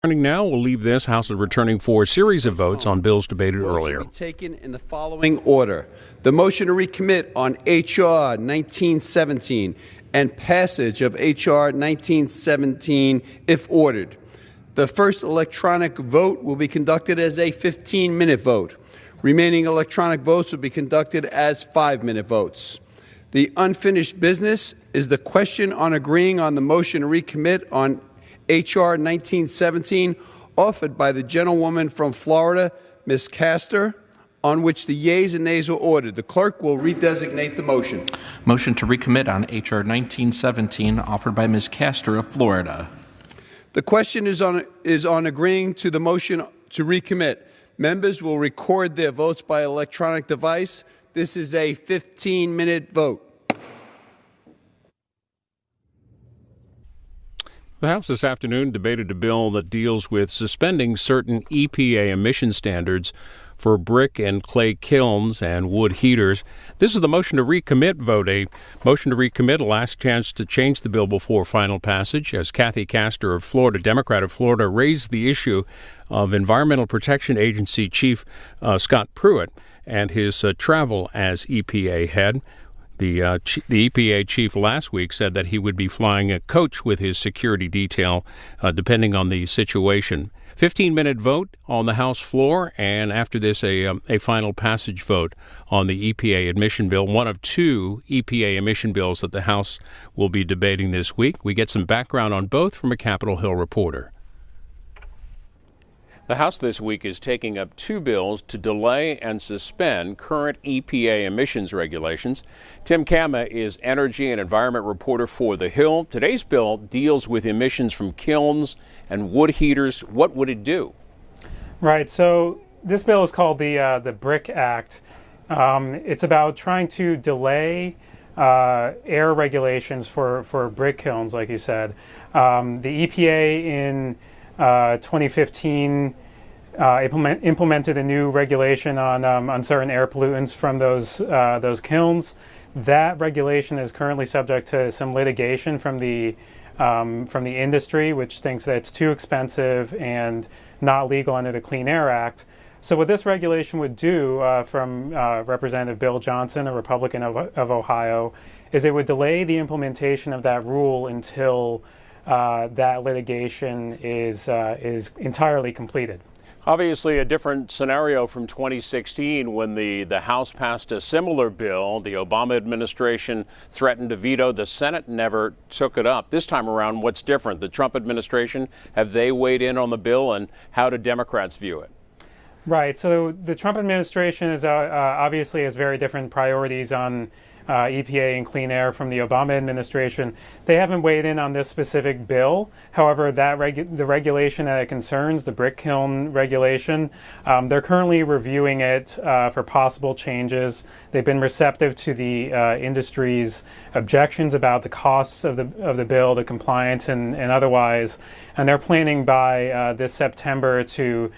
Turning now, we'll leave this. House is returning for a series of votes on bills debated earlier. Votes will be taken in the following order. The motion to recommit on H.R. 1917 and passage of H.R. 1917 if ordered. The first electronic vote will be conducted as a 15-minute vote. Remaining electronic votes will be conducted as 5-minute votes. The unfinished business is the question on agreeing on the motion to recommit on H.R. 1917, offered by the gentlewoman from Florida, Ms. Castor, on which the yeas and nays were ordered. The clerk will redesignate the motion. Motion to recommit on H.R. 1917, offered by Ms. Castor of Florida. The question is on agreeing to the motion to recommit. Members will record their votes by electronic device. This is a 15-minute vote. The House this afternoon debated a bill that deals with suspending certain EPA emission standards for brick and clay kilns and wood heaters. This is the motion to recommit vote. A motion to recommit, a last chance to change the bill before final passage, as Kathy Castor of Florida, Democrat of Florida, raised the issue of Environmental Protection Agency Chief Scott Pruitt and his travel as EPA head. The EPA chief last week said that he would be flying a coach with his security detail, depending on the situation. 15-minute vote on the House floor, and after this, a final passage vote on the EPA emission bill, one of two EPA emission bills that the House will be debating this week. We get some background on both from a Capitol Hill reporter. The House this week is taking up two bills to delay and suspend current EPA emissions regulations. Tim Kama is energy and environment reporter for The Hill. Today's bill deals with emissions from kilns and wood heaters. What would it do? Right. So this bill is called the BRIC Act. It's about trying to delay air regulations for brick kilns, like you said. The EPA in 2015 implemented a new regulation on certain air pollutants from those kilns. That regulation is currently subject to some litigation from the industry, which thinks that it's too expensive and not legal under the Clean Air Act. So what this regulation would do, from Representative Bill Johnson, a Republican of Ohio, is it would delay the implementation of that rule until that litigation is entirely completed. Obviously a different scenario from 2016 when the House passed a similar bill. The Obama administration threatened to veto. The Senate never took it up. This time around, what's different? The Trump administration, have they weighed in on the bill, and how do Democrats view it? Right. So the Trump administration is obviously has very different priorities on EPA and clean air from the Obama administration. They haven't weighed in on this specific bill. However, the regulation that it concerns, the brick kiln regulation, they're currently reviewing it for possible changes. They've been receptive to the industry's objections about the costs of the bill, the compliance and otherwise, and they're planning by this September to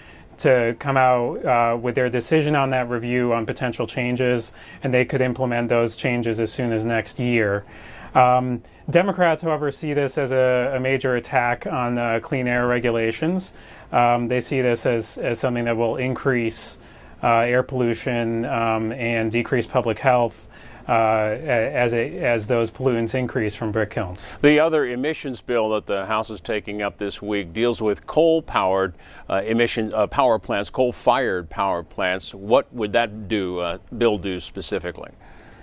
come out with their decision on that review on potential changes, and they could implement those changes as soon as next year. Democrats, however, see this as a major attack on clean air regulations. They see this as something that will increase air pollution and decrease public health as those pollutants increase from brick kilns. The other emissions bill that the House is taking up this week deals with coal-powered power plants, coal-fired power plants. What would that bill do specifically?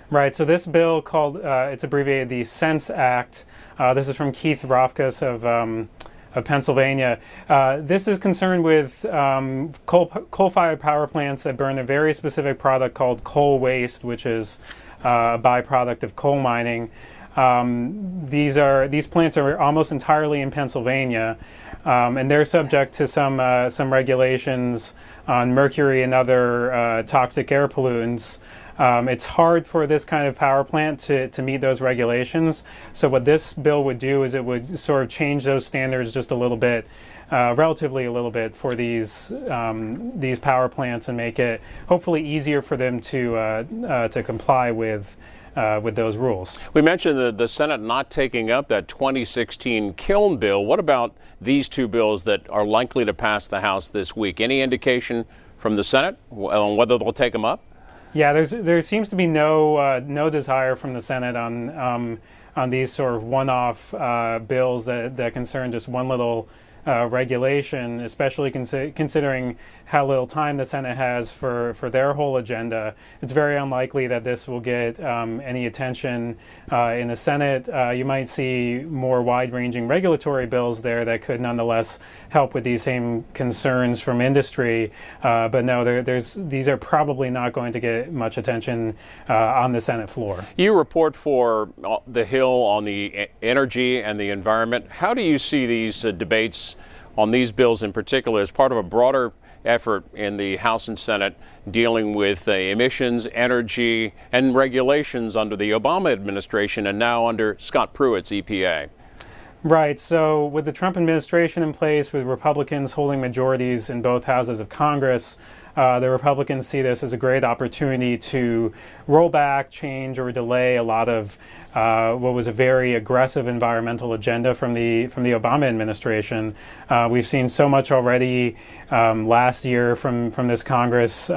Right. So this bill it's abbreviated the Sense Act. This is from Keith Rothkus of Pennsylvania. This is concerned with coal-fired power plants that burn a very specific product called coal waste, which is a byproduct of coal mining. These plants are almost entirely in Pennsylvania, and they're subject to some regulations on mercury and other toxic air pollutants. It's hard for this kind of power plant to meet those regulations. So what this bill would do is it would sort of change those standards just a little bit, relatively a little bit, for these power plants, and make it hopefully easier for them to comply with with those rules. We mentioned the Senate not taking up that 2016 kiln bill. What about these two bills that are likely to pass the House this week? Any indication from the Senate on whether they'll take them up? Yeah, there seems to be no desire from the Senate on these sort of one-off bills that concern just one little regulation, especially considering how little time the Senate has for their whole agenda. It's very unlikely that this will get any attention in the Senate. You might see more wide-ranging regulatory bills there that could nonetheless help with these same concerns from industry. But no, these are probably not going to get much attention on the Senate floor. You report for the Hill on the energy and the environment. How do you see these debates on these bills in particular as part of a broader effort in the House and Senate dealing with emissions, energy, and regulations under the Obama administration and now under Scott Pruitt's EPA? Right. So with the Trump administration in place, with Republicans holding majorities in both houses of Congress, the Republicans see this as a great opportunity to roll back, change, or delay a lot of what was a very aggressive environmental agenda from the Obama administration. We've seen so much already last year from this Congress in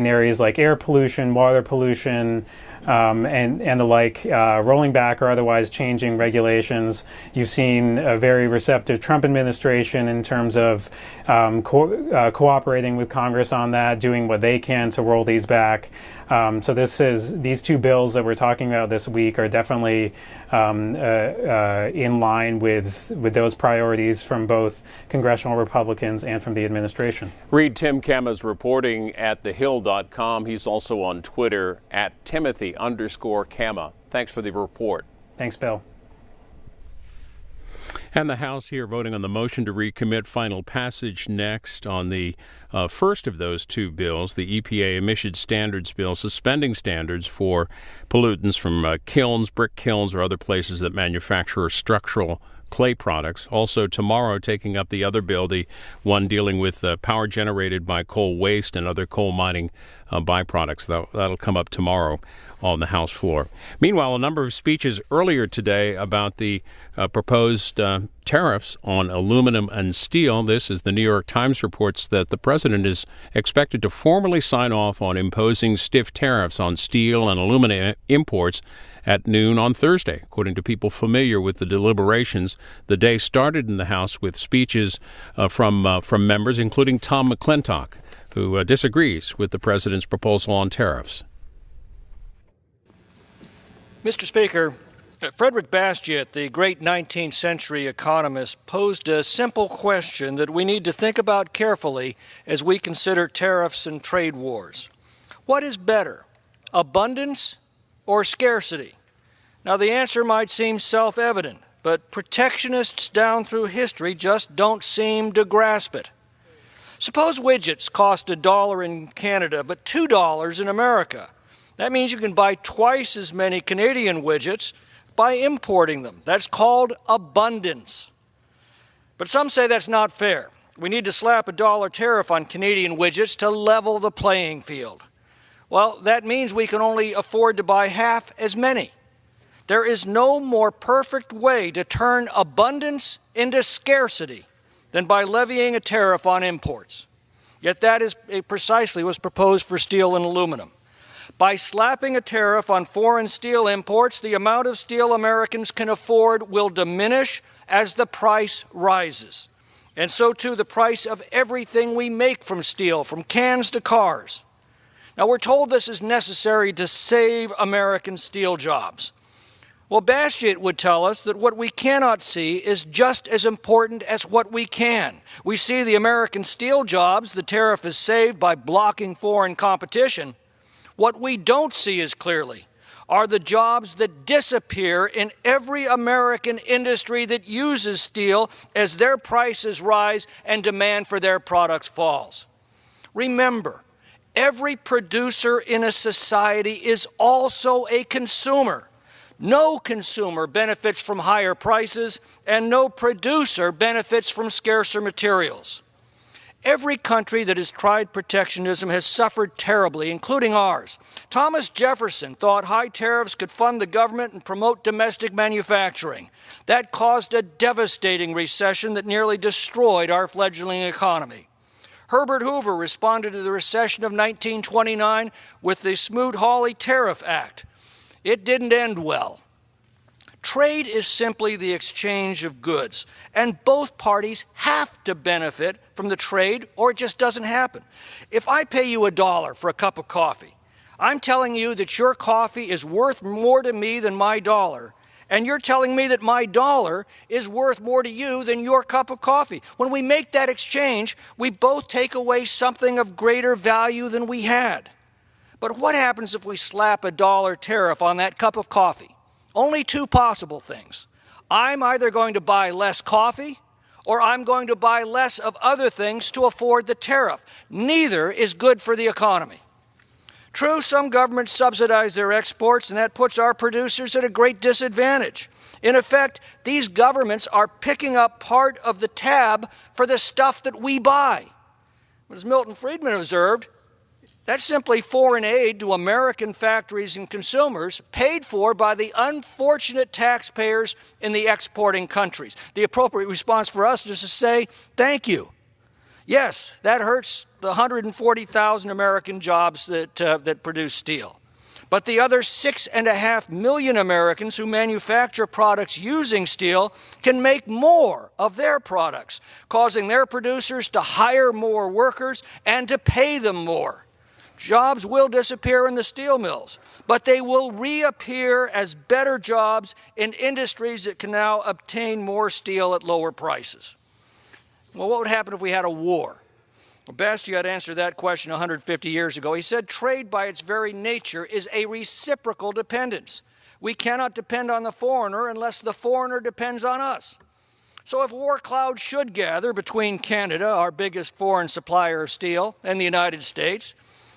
areas like air pollution, water pollution, and the like, rolling back or otherwise changing regulations. You've seen a very receptive Trump administration in terms of cooperating with Congress on that, doing what they can to roll these back. So these two bills that we're talking about this week are definitely in line with those priorities from both congressional Republicans and from the administration. Read Tim Kemma's reporting at thehill.com. He's also on Twitter at Timothy_Kemma. Thanks for the report. Thanks, Bill. And the House here voting on the motion to recommit. Final passage next on the first of those two bills, the EPA emission standards bill, suspending standards for pollutants from kilns, brick kilns, or other places that manufacture structural clay products. Also tomorrow, taking up the other bill, the one dealing with power generated by coal waste and other coal mining byproducts. That'll come up tomorrow on the House floor. Meanwhile, a number of speeches earlier today about the proposed tariffs on aluminum and steel. This, as the New York Times reports, that the president is expected to formally sign off on imposing stiff tariffs on steel and aluminum imports at noon on Thursday. According to people familiar with the deliberations, the day started in the House with speeches from members, including Tom McClintock, who disagrees with the president's proposal on tariffs. Mr. Speaker, Frederick Bastiat, the great 19th century economist, posed a simple question that we need to think about carefully as we consider tariffs and trade wars. What is better, abundance or scarcity? Now, the answer might seem self-evident, but protectionists down through history just don't seem to grasp it. Suppose widgets cost $1 in Canada, but $2 in America. That means you can buy twice as many Canadian widgets by importing them. That's called abundance. But some say that's not fair. We need to slap a $1 tariff on Canadian widgets to level the playing field. Well, that means we can only afford to buy half as many. There is no more perfect way to turn abundance into scarcity than by levying a tariff on imports. Yet that is precisely what's proposed for steel and aluminum. By slapping a tariff on foreign steel imports, the amount of steel Americans can afford will diminish as the price rises. And so too the price of everything we make from steel, from cans to cars. Now, we're told this is necessary to save American steel jobs. Well, Bastiat would tell us that what we cannot see is just as important as what we can. We see the American steel jobs the tariff has saved by blocking foreign competition. What we don't see as clearly are the jobs that disappear in every American industry that uses steel as their prices rise and demand for their products falls. Remember, every producer in a society is also a consumer. No consumer benefits from higher prices, and no producer benefits from scarcer materials. Every country that has tried protectionism has suffered terribly, including ours. Thomas Jefferson thought high tariffs could fund the government and promote domestic manufacturing. That caused a devastating recession that nearly destroyed our fledgling economy. Herbert Hoover responded to the recession of 1929 with the Smoot-Hawley Tariff Act. It didn't end well. Trade is simply the exchange of goods, and both parties have to benefit from the trade or it just doesn't happen. If I pay you $1 for a cup of coffee, I'm telling you that your coffee is worth more to me than my dollar, and you're telling me that my dollar is worth more to you than your cup of coffee. When we make that exchange, we both take away something of greater value than we had. But what happens if we slap a $1 tariff on that cup of coffee? Only two possible things. I'm either going to buy less coffee or I'm going to buy less of other things to afford the tariff. Neither is good for the economy. True, some governments subsidize their exports, and that puts our producers at a great disadvantage. In effect, these governments are picking up part of the tab for the stuff that we buy. But as Milton Friedman observed, that's simply foreign aid to American factories and consumers paid for by the unfortunate taxpayers in the exporting countries. The appropriate response for us is to say, thank you. Yes, that hurts the 140,000 American jobs that produce steel. But the other 6.5 million Americans who manufacture products using steel can make more of their products, causing their producers to hire more workers and to pay them more. Jobs will disappear in the steel mills, but they will reappear as better jobs in industries that can now obtain more steel at lower prices. Well, what would happen if we had a war? Well, Bastiat answered that question 150 years ago. He said, trade by its very nature is a reciprocal dependence. We cannot depend on the foreigner unless the foreigner depends on us. So if war clouds should gather between Canada, our biggest foreign supplier of steel, and the United States,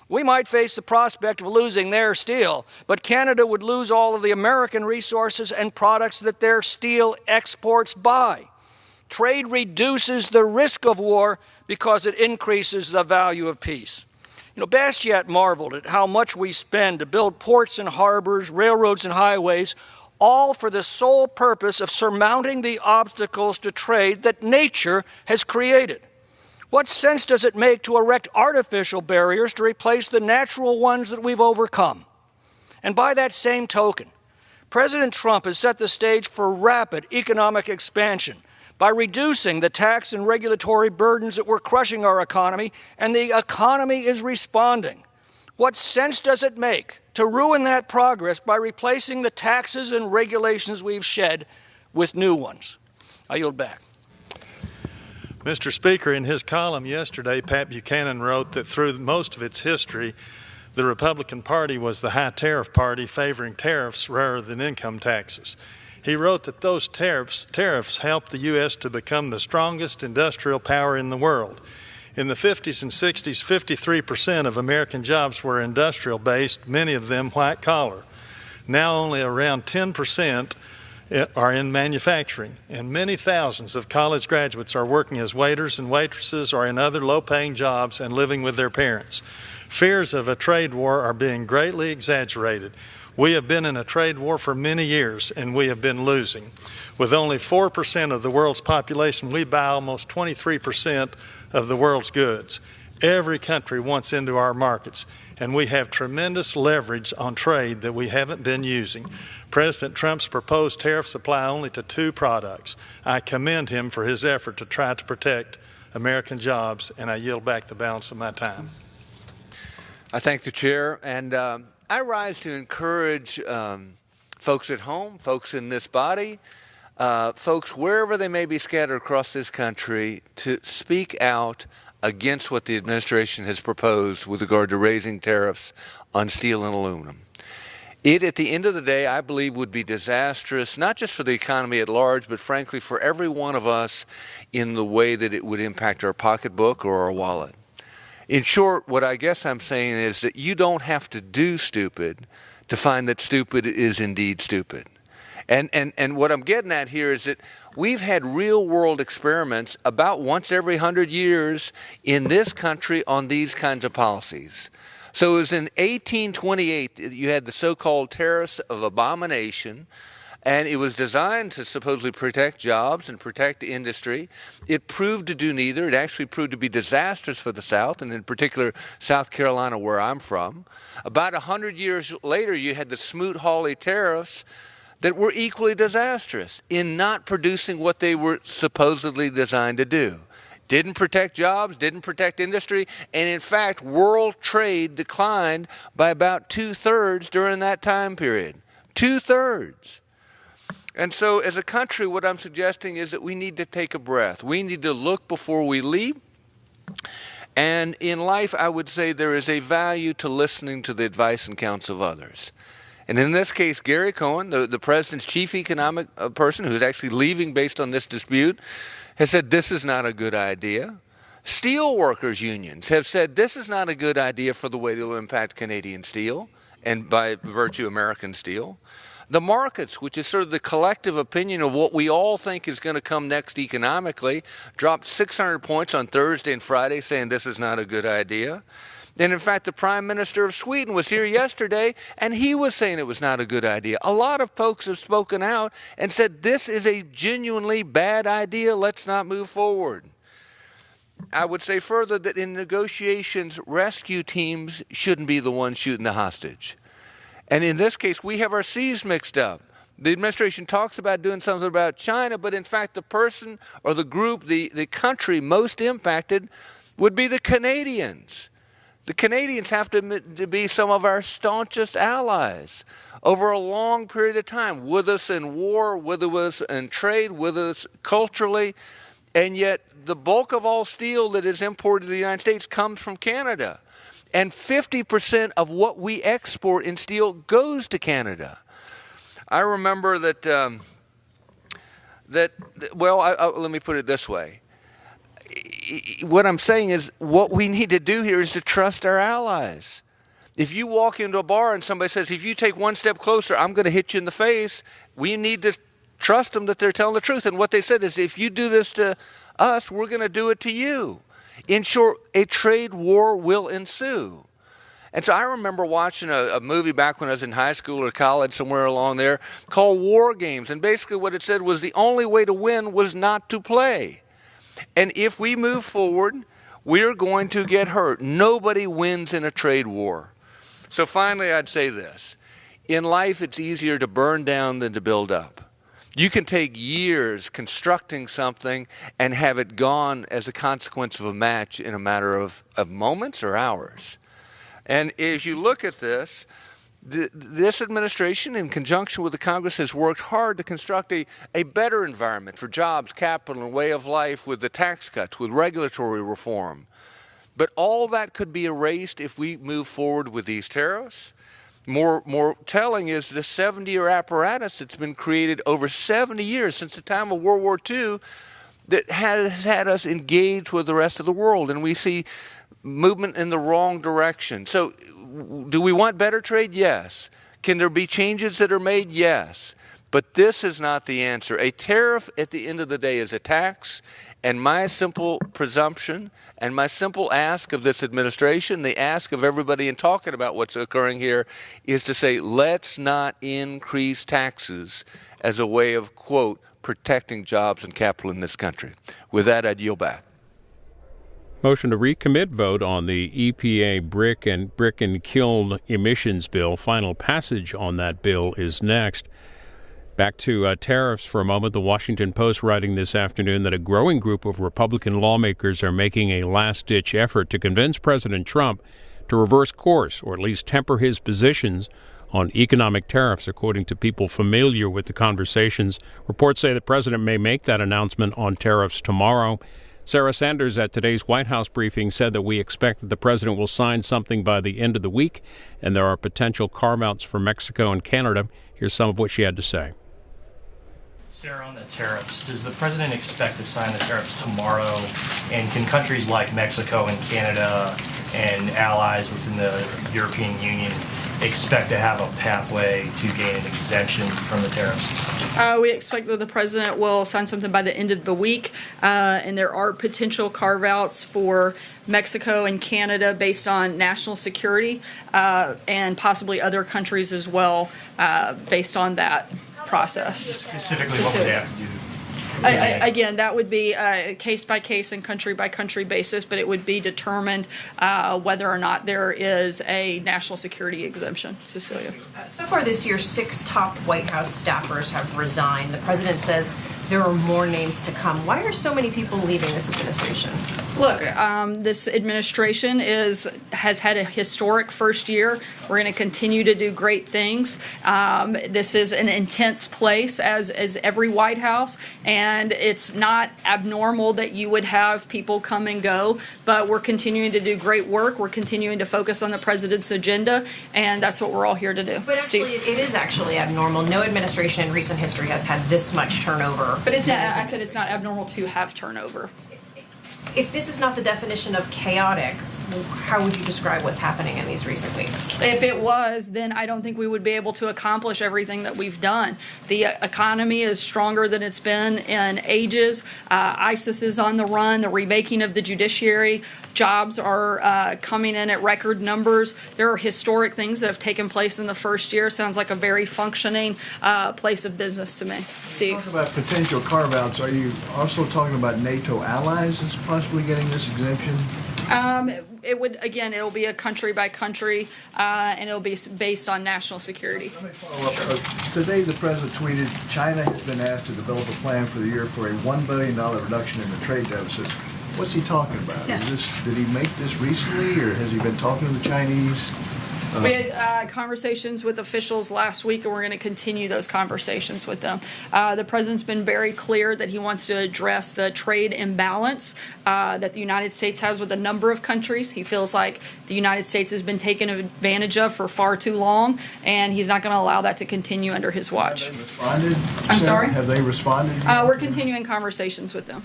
we might face the prospect of losing their steel, but Canada would lose all of the American resources and products that their steel exports buy. Trade reduces the risk of war because it increases the value of peace. You know, Bastiat marveled at how much we spend to build ports and harbors, railroads and highways, all for the sole purpose of surmounting the obstacles to trade that nature has created. What sense does it make to erect artificial barriers to replace the natural ones that we've overcome? And by that same token, President Trump has set the stage for rapid economic expansion by reducing the tax and regulatory burdens that were crushing our economy, and the economy is responding. What sense does it make to ruin that progress by replacing the taxes and regulations we've shed with new ones? I yield back. Mr. Speaker, in his column yesterday, Pat Buchanan wrote that through most of its history, the Republican Party was the high tariff party favoring tariffs rather than income taxes. He wrote that those tariffs helped the U.S. to become the strongest industrial power in the world. In the 50s and 60s, 53% of American jobs were industrial-based, many of them white-collar. Now only around 10% are in manufacturing, and many thousands of college graduates are working as waiters and waitresses or in other low-paying jobs and living with their parents. Fears of a trade war are being greatly exaggerated. We have been in a trade war for many years, and we have been losing. With only 4% of the world's population, we buy almost 23% of the world's goods. Every country wants into our markets, and we have tremendous leverage on trade that we haven't been using. President Trump's proposed tariffs apply only to 2 products. I commend him for his effort to try to protect American jobs, and I yield back the balance of my time. I thank the chair, and I rise to encourage folks at home, folks in this body, folks wherever they may be scattered across this country, to speak out against what the administration has proposed with regard to raising tariffs on steel and aluminum. It, at the end of the day, I believe would be disastrous, not just for the economy at large, but frankly for every one of us in the way that it would impact our pocketbook or our wallet. In short, what I guess I'm saying is that you don't have to do stupid to find that stupid is indeed stupid. And what I'm getting at here is that we've had real-world experiments about once every 100 years in this country on these kinds of policies. So it was in 1828 you had the so-called tariffs of abomination, and it was designed to supposedly protect jobs and protect industry. It proved to do neither. It actually proved to be disastrous for the South, and in particular South Carolina, where I'm from. About 100 years later, you had the Smoot-Hawley tariffs that were equally disastrous in not producing what they were supposedly designed to do. Didn't protect jobs, didn't protect industry, and in fact, world trade declined by about 2/3 during that time period. 2/3. And so as a country, what I'm suggesting is that we need to take a breath. We need to look before we leap. And in life, I would say there is a value to listening to the advice and counsel of others. And in this case, Gary Cohn, the president's chief economic person who's actually leaving based on this dispute, has said this is not a good idea. Steel workers unions have said this is not a good idea for the way it will impact Canadian steel and by virtue American steel. The markets, which is sort of the collective opinion of what we all think is going to come next economically, dropped 600 points on Thursday and Friday saying this is not a good idea. And in fact, the Prime Minister of Sweden was here yesterday, and he was saying it was not a good idea. A lot of folks have spoken out and said this is a genuinely bad idea. Let's not move forward. I would say further that in negotiations, rescue teams shouldn't be the ones shooting the hostage. And in this case, we have our C's mixed up. The administration talks about doing something about China, but in fact, the person or the group, the country most impacted would be the Canadians. The Canadians have to be some of our staunchest allies over a long period of time, with us in war, with us in trade, with us culturally, and yet the bulk of all steel that is imported to the United States comes from Canada. And 50% of what we export in steel goes to Canada. I remember that, let me put it this way. What I'm saying is what we need to do here is to trust our allies. If you walk into a bar and somebody says, if you take one step closer, I'm going to hit you in the face, we need to trust them that they're telling the truth. And what they said is, if you do this to us, we're going to do it to you. In short, a trade war will ensue. And so I remember watching a movie back when I was in high school or college, somewhere along there, called War Games. And basically what it said was the only way to win was not to play. And if we move forward, we're going to get hurt. Nobody wins in a trade war. So finally, I'd say this. In life, it's easier to burn down than to build up. You can take years constructing something and have it gone as a consequence of a match in a matter of moments or hours. And as you look at this, this administration, in conjunction with the Congress, has worked hard to construct a better environment for jobs, capital, and way of life with the tax cuts, with regulatory reform. But all that could be erased if we move forward with these tariffs. More telling is the 70-year apparatus that's been created over 70 years, since the time of World War II, that has had us engaged with the rest of the world. And we see movement in the wrong direction. So do we want better trade? Yes. Can there be changes that are made? Yes. But this is not the answer. A tariff at the end of the day is a tax. And my simple presumption and my simple ask of this administration, the ask of everybody in talking about what's occurring here, is to say, let's not increase taxes as a way of, quote, protecting jobs and capital in this country. With that, I'd yield back. Motion to recommit vote on the EPA brick and kiln emissions bill. Final passage on that bill is next. Back to tariffs for a moment. The Washington Post writing this afternoon that a growing group of Republican lawmakers are making a last-ditch effort to convince President Trump to reverse course, or at least temper his positions on economic tariffs, according to people familiar with the conversations. Reports say the president may make that announcement on tariffs tomorrow. Sarah Sanders at today's White House briefing said that we expect that the president will sign something by the end of the week, and there are potential carve-outs for Mexico and Canada. Here's some of what she had to say. Sarah, on the tariffs, does the president expect to sign the tariffs tomorrow? And can countries like Mexico and Canada and allies within the European Union expect to have a pathway to gain an exemption from the tariffs? We expect that the president will sign something by the end of the week, and there are potential carve-outs for Mexico and Canada based on national security, and possibly other countries as well, based on that process. Specifically, what would they have to do? Again, that would be a case-by-case and country-by-country basis, but it would be determined whether or not there is a national security exemption. Cecilia. So far this year, 6 top White House staffers have resigned. The president says there are more names to come. Why are so many people leaving this administration? Look, this administration has had a historic first year. We're going to continue to do great things. This is an intense place, as every White House, and it's not abnormal that you would have people come and go, but we're continuing to do great work. We're continuing to focus on the president's agenda, and that's what we're all here to do. But actually, it is actually abnormal. No administration in recent history has had this much turnover. But I said it's not abnormal to have turnover. If this is not the definition of chaotic, how would you describe what's happening in these recent weeks? If it was, then I don't think we would be able to accomplish everything that we've done. The economy is stronger than it's been in ages. ISIS is on the run. The remaking of the judiciary. Jobs are coming in at record numbers. There are historic things that have taken place in the first year. Sounds like a very functioning place of business to me. Steve. Talk about potential carve-outs. Are you also talking about NATO allies as possibly getting this exemption? It'll be a country by country, and it'll be based on national security. Let me follow up. Today, the president tweeted, China has been asked to develop a plan for the year for a $1 billion reduction in the trade deficit. What's he talking about? Yeah. Did he make this recently, or has he been talking to the Chinese? We had conversations with officials last week, and we're going to continue those conversations with them. The president's been very clear that he wants to address the trade imbalance that the United States has with a number of countries. He feels like the United States has been taken advantage of for far too long, and he's not going to allow that to continue under his watch. Have they responded? I'm sorry? Have they responded? We're continuing conversations with them.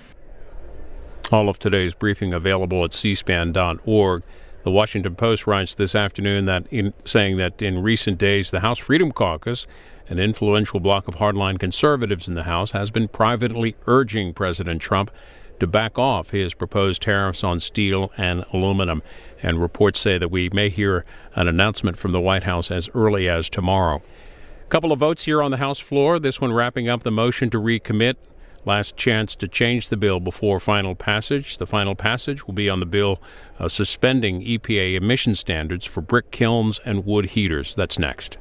All of today's briefing available at cspan.org. The Washington Post writes this afternoon saying that in recent days, the House Freedom Caucus, an influential bloc of hardline conservatives in the House, has been privately urging President Trump to back off his proposed tariffs on steel and aluminum. And reports say that we may hear an announcement from the White House as early as tomorrow. A couple of votes here on the House floor. This one wrapping up the motion to recommit. Last chance to change the bill before final passage. The final passage will be on the bill suspending EPA emission standards for brick kilns and wood heaters. That's next.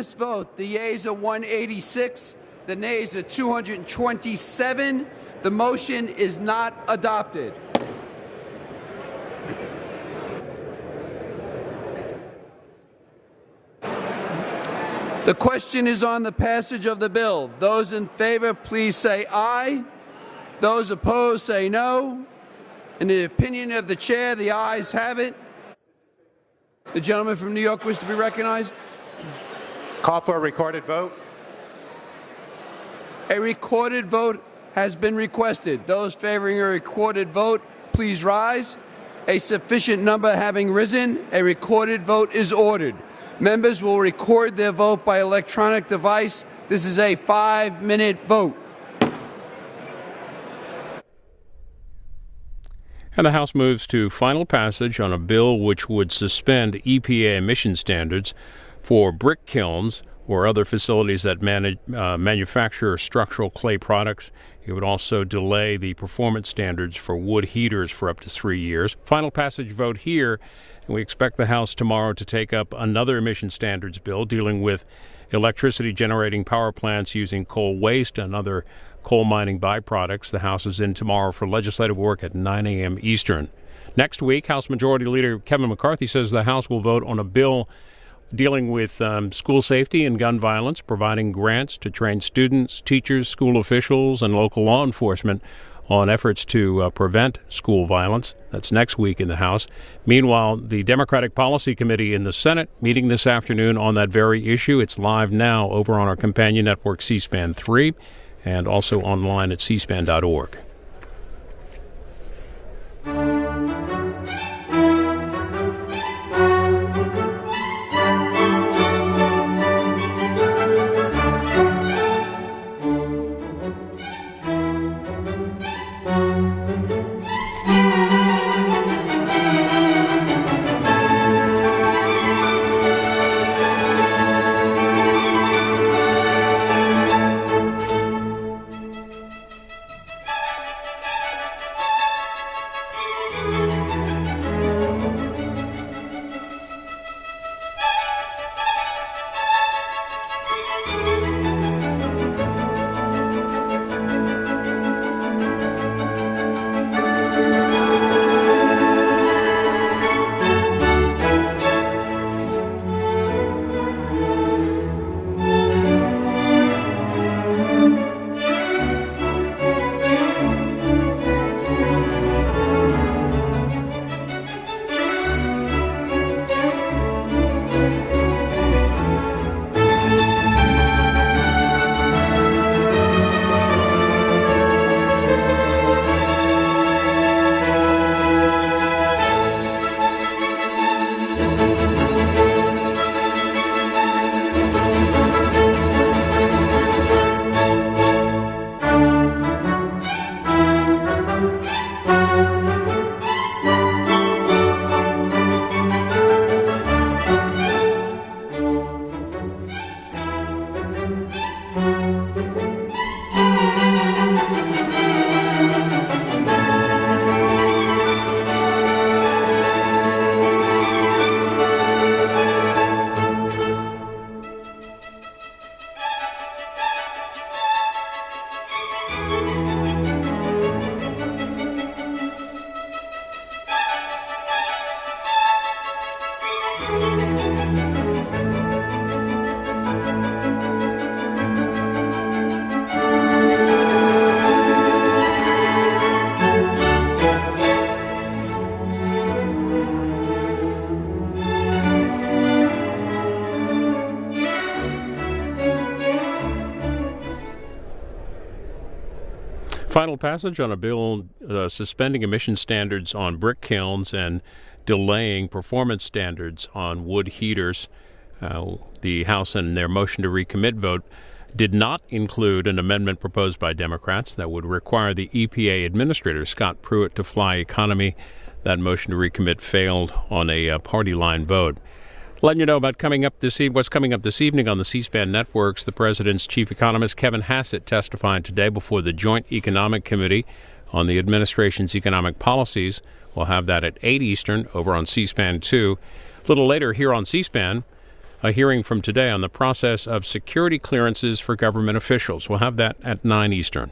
this vote, the yeas are 186, the nays are 227. The motion is not adopted. The question is on the passage of the bill. Those in favor, please say aye. Those opposed, say no. In the opinion of the chair, the ayes have it. The gentleman from New York wishes to be recognized. Call for a recorded vote. A recorded vote has been requested. Those favoring a recorded vote, please rise. A sufficient number having risen, a recorded vote is ordered. Members will record their vote by electronic device. This is a 5-minute vote. And the House moves to final passage on a bill which would suspend EPA emission standards for brick kilns or other facilities that manufacture structural clay products. It would also delay the performance standards for wood heaters for up to 3 years. Final passage vote here, and we expect the House tomorrow to take up another emission standards bill dealing with electricity generating power plants using coal waste and other coal mining byproducts. The House is in tomorrow for legislative work at 9 a.m. Eastern. Next week, House Majority Leader Kevin McCarthy says the House will vote on a bill dealing with school safety and gun violence, providing grants to train students, teachers, school officials, and local law enforcement on efforts to prevent school violence. That's next week in the House. Meanwhile, the Democratic Policy Committee in the Senate meeting this afternoon on that very issue. It's live now over on our companion network, C-SPAN 3, and also online at cspan.org. Final passage on a bill suspending emission standards on brick kilns and delaying performance standards on wood heaters. The House, in their motion to recommit vote, did not include an amendment proposed by Democrats that would require the EPA administrator, Scott Pruitt, to fly economy. That motion to recommit failed on a party line vote. Letting you know about what's coming up this evening on the C-SPAN networks. The president's chief economist, Kevin Hassett, testified today before the Joint Economic Committee on the administration's economic policies. We'll have that at 8 Eastern over on C-SPAN 2. A little later here on C-SPAN, a hearing from today on the process of security clearances for government officials. We'll have that at 9 Eastern.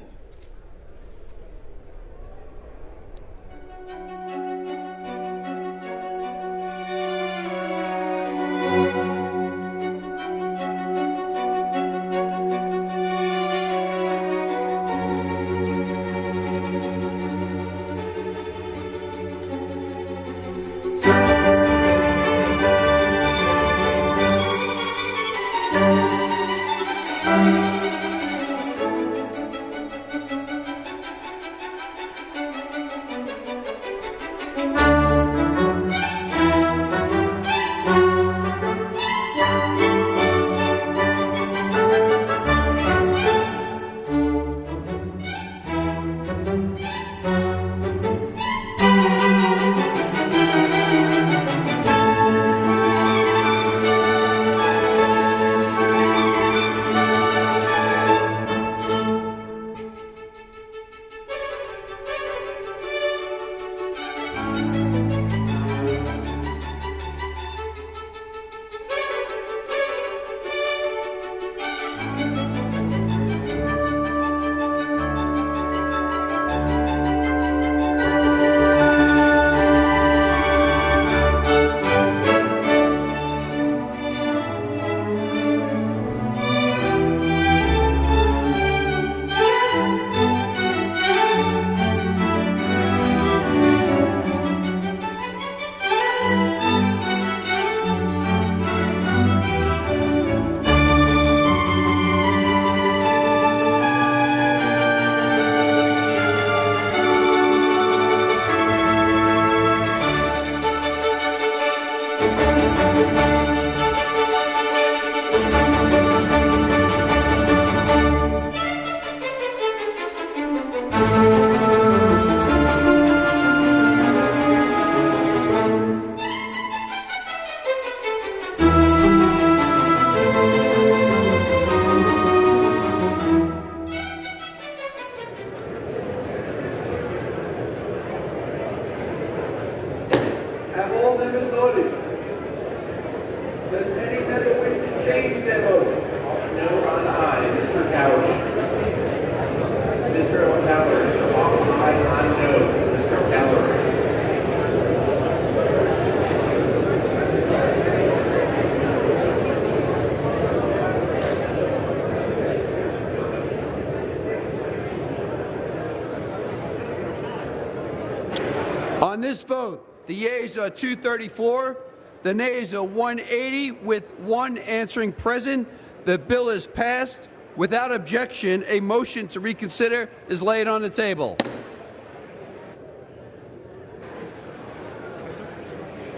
On this vote, the yeas are 234, the nays are 180, with one answering present. The bill is passed. Without objection, a motion to reconsider is laid on the table.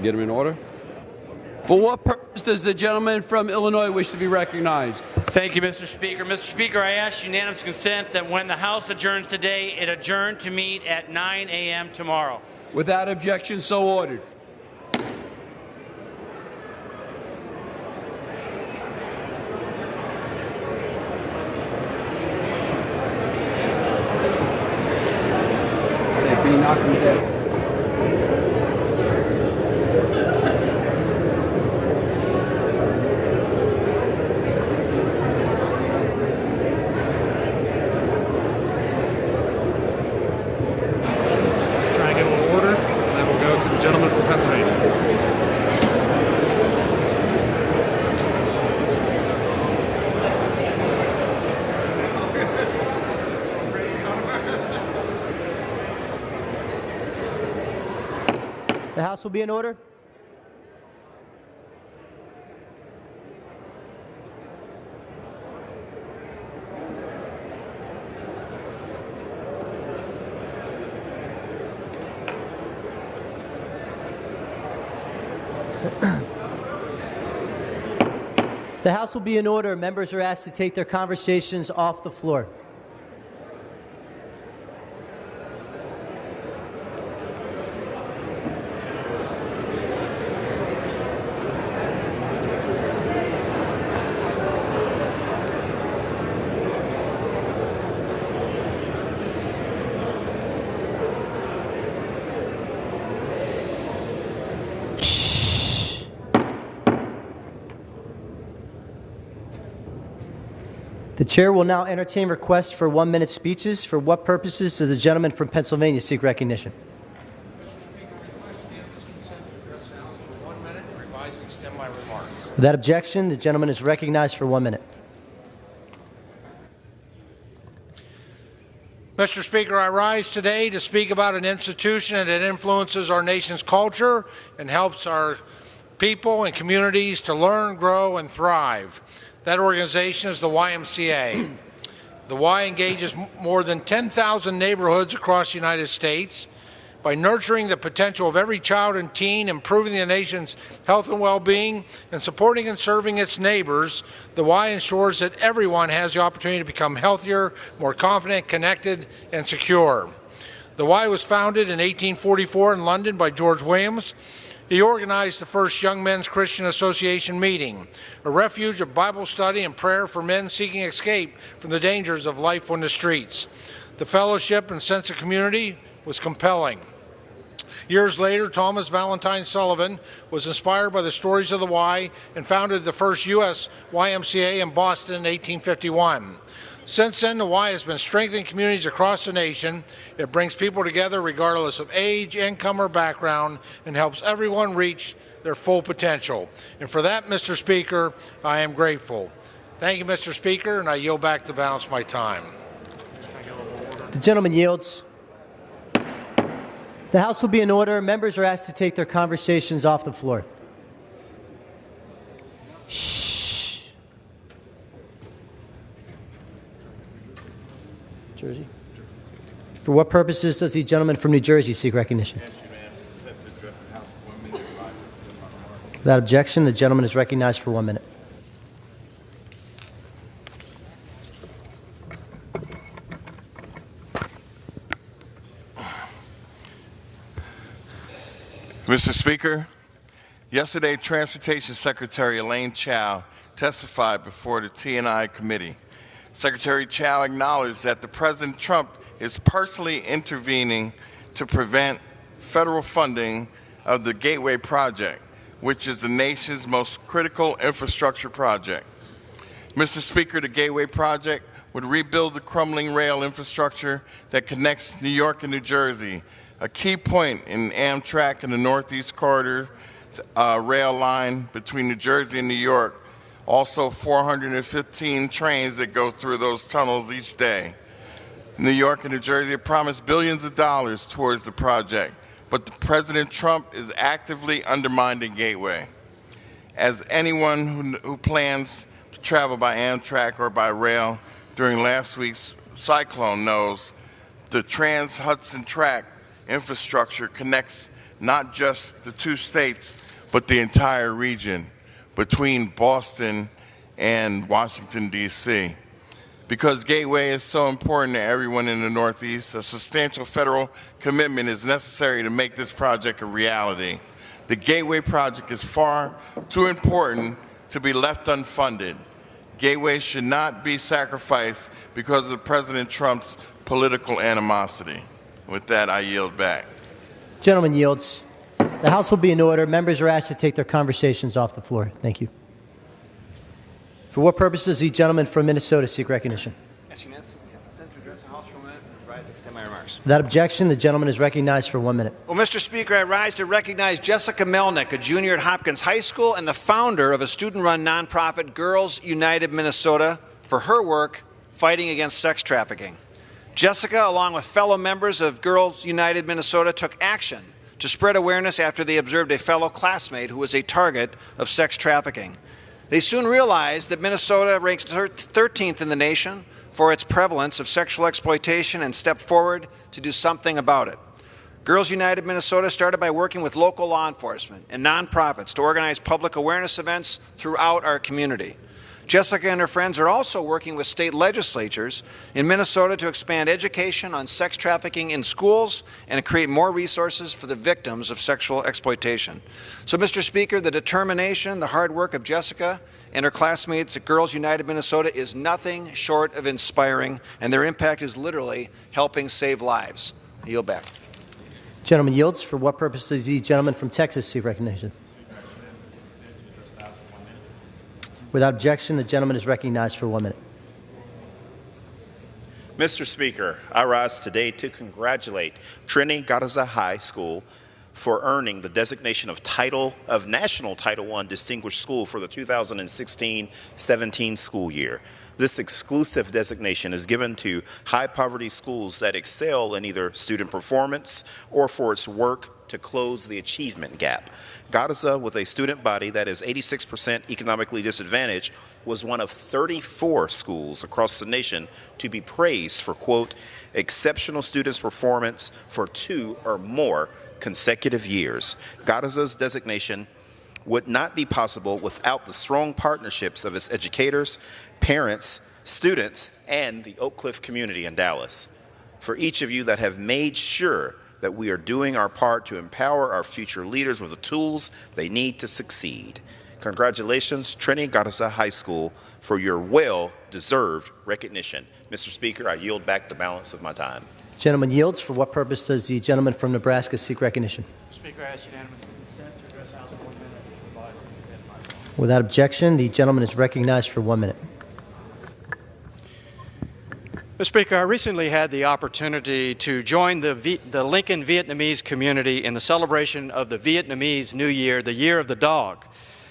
Get him in order. For what purpose does the gentleman from Illinois wish to be recognized? Thank you, Mr. Speaker. Mr. Speaker, I ask unanimous consent that when the House adjourns today, it adjourn to meet at 9 a.m. tomorrow. Without objection, so ordered. They've been knocking dead. The House will be in order. The House will be in order. Members are asked to take their conversations off the floor. The chair will now entertain requests for 1-minute speeches. For what purposes does the gentleman from Pennsylvania seek recognition? Without objection, the gentleman is recognized for 1 minute. Mr. Speaker, I rise today to speak about an institution that influences our nation's culture and helps our people and communities to learn, grow, and thrive. That organization is the YMCA. The Y engages more than 10,000 neighborhoods across the United States. By nurturing the potential of every child and teen, improving the nation's health and well-being, and supporting and serving its neighbors, the Y ensures that everyone has the opportunity to become healthier, more confident, connected, and secure. The Y was founded in 1844 in London by George Williams. He organized the first Young Men's Christian Association meeting, a refuge of Bible study and prayer for men seeking escape from the dangers of life on the streets. The fellowship and sense of community was compelling. Years later, Thomas Valentine Sullivan was inspired by the stories of the Y and founded the first U.S. YMCA in Boston in 1851. Since then, the Y has been strengthening communities across the nation. It brings people together regardless of age, income, or background, and helps everyone reach their full potential. And for that, Mr. Speaker, I am grateful. Thank you, Mr. Speaker, and I yield back the balance of my time. The gentleman yields. The House will be in order. Members are asked to take their conversations off the floor. Shh. Jersey. For what purposes does the gentleman from New Jersey seek recognition? Without objection, the gentleman is recognized for 1 minute. Mr. Speaker, yesterday Transportation Secretary Elaine Chao testified before the T&I committee. Secretary Chao acknowledged that the President Trump is personally intervening to prevent federal funding of the Gateway Project, which is the nation's most critical infrastructure project. Mr. Speaker, the Gateway Project would rebuild the crumbling rail infrastructure that connects New York and New Jersey, a key point in Amtrak and the Northeast Corridor rail line between New Jersey and New York. Also 415 trains that go through those tunnels each day. New York and New Jersey have promised billions of dollars towards the project, but President Trump is actively undermining Gateway. As anyone who plans to travel by Amtrak or by rail during last week's cyclone knows, the Trans-Hudson Track infrastructure connects not just the two states, but the entire region between Boston and Washington, D.C. Because Gateway is so important to everyone in the Northeast, a substantial federal commitment is necessary to make this project a reality. The Gateway project is far too important to be left unfunded. Gateway should not be sacrificed because of President Trump's political animosity. With that, I yield back. Gentleman yields. The House will be in order. Members are asked to take their conversations off the floor. Thank you. For what purpose does the gentleman from Minnesota seek recognition? Without objection, the gentleman is recognized for 1 minute. Well, Mr. Speaker, I rise to recognize Jessica Melnick, a junior at Hopkins High School and the founder of a student-run nonprofit, Girls United Minnesota, for her work fighting against sex trafficking. Jessica, along with fellow members of Girls United Minnesota, took action to spread awareness after they observed a fellow classmate who was a target of sex trafficking. They soon realized that Minnesota ranks 13th in the nation for its prevalence of sexual exploitation and stepped forward to do something about it. Girls United Minnesota started by working with local law enforcement and nonprofits to organize public awareness events throughout our community. Jessica and her friends are also working with state legislatures in Minnesota to expand education on sex trafficking in schools and to create more resources for the victims of sexual exploitation. So, Mr. Speaker, the determination, the hard work of Jessica and her classmates at Girls United Minnesota is nothing short of inspiring, and their impact is literally helping save lives. I yield back. Gentleman yields. For what purpose does the gentleman from Texas seek recognition? Without objection, the gentleman is recognized for 1 minute. Mr. Speaker, I rise today to congratulate Trinity Garza High School for earning the designation of National Title I Distinguished School for the 2016-17 school year. This exclusive designation is given to high-poverty schools that excel in either student performance or for its work to close the achievement gap. Garza, with a student body that is 86% economically disadvantaged, was one of 34 schools across the nation to be praised for, quote, exceptional students' performance for 2 or more consecutive years. Garza's designation would not be possible without the strong partnerships of its educators, parents, students, and the Oak Cliff community in Dallas. For each of you that have made sure that we are doing our part to empower our future leaders with the tools they need to succeed. Congratulations, Trinity Garza High School, for your well-deserved recognition. Mr. Speaker, I yield back the balance of my time. Gentleman yields. For what purpose does the gentleman from Nebraska seek recognition? Speaker, I ask unanimous consent to address the House for 1 minute. Without objection, the gentleman is recognized for 1 minute. Mr. Speaker, I recently had the opportunity to join the Lincoln Vietnamese community in the celebration of the Vietnamese New Year, the Year of the Dog.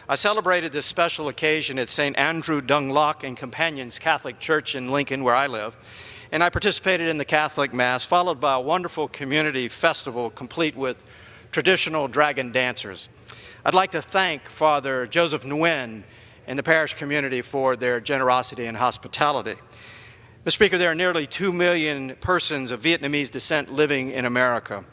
I celebrated this special occasion at St. Andrew Dung Loc and Companions Catholic Church in Lincoln, where I live, and I participated in the Catholic Mass, followed by a wonderful community festival complete with traditional dragon dancers. I'd like to thank Father Joseph Nguyen and the parish community for their generosity and hospitality. Mr. Speaker, there are nearly 2 million persons of Vietnamese descent living in America.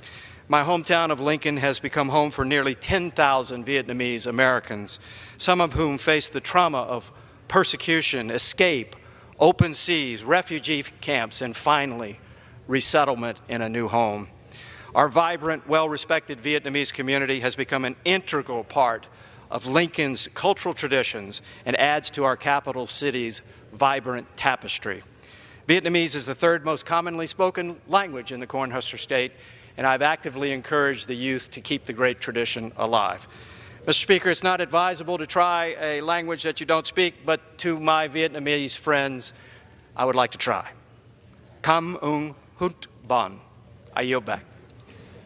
My hometown of Lincoln has become home for nearly 10,000 Vietnamese Americans, some of whom face the trauma of persecution, escape, open seas, refugee camps, and finally, resettlement in a new home. Our vibrant, well-respected Vietnamese community has become an integral part of Lincoln's cultural traditions and adds to our capital city's vibrant tapestry. Vietnamese is the 3rd most commonly spoken language in the Cornhusker State, and I've actively encouraged the youth to keep the great tradition alive. Mr. Speaker, it's not advisable to try a language that you don't speak, but to my Vietnamese friends, I would like to try. Kam ung hunt bon. I yield back.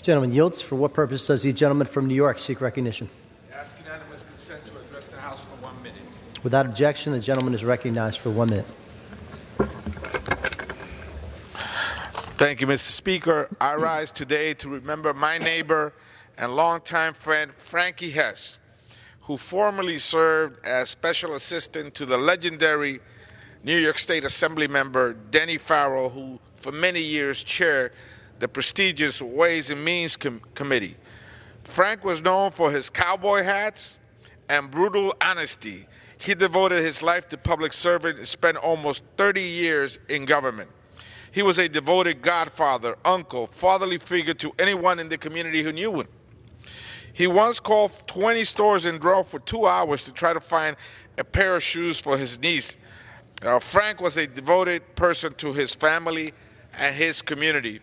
Gentleman yields. For what purpose does the gentleman from New York seek recognition? Ask unanimous consent to address the House for 1 minute. Without objection, the gentleman is recognized for 1 minute. Thank you, Mr. Speaker. I rise today to remember my neighbor and longtime friend, Frankie Hess, who formerly served as special assistant to the legendary New York State Assembly member, Denny Farrell, who for many years chaired the prestigious Ways and Means Committee. Frank was known for his cowboy hats and brutal honesty. He devoted his life to public service and spent almost 30 years in government. He was a devoted godfather, uncle, fatherly figure to anyone in the community who knew him. He once called 20 stores and drove for 2 hours to try to find a pair of shoes for his niece. Frank was a devoted person to his family and his community.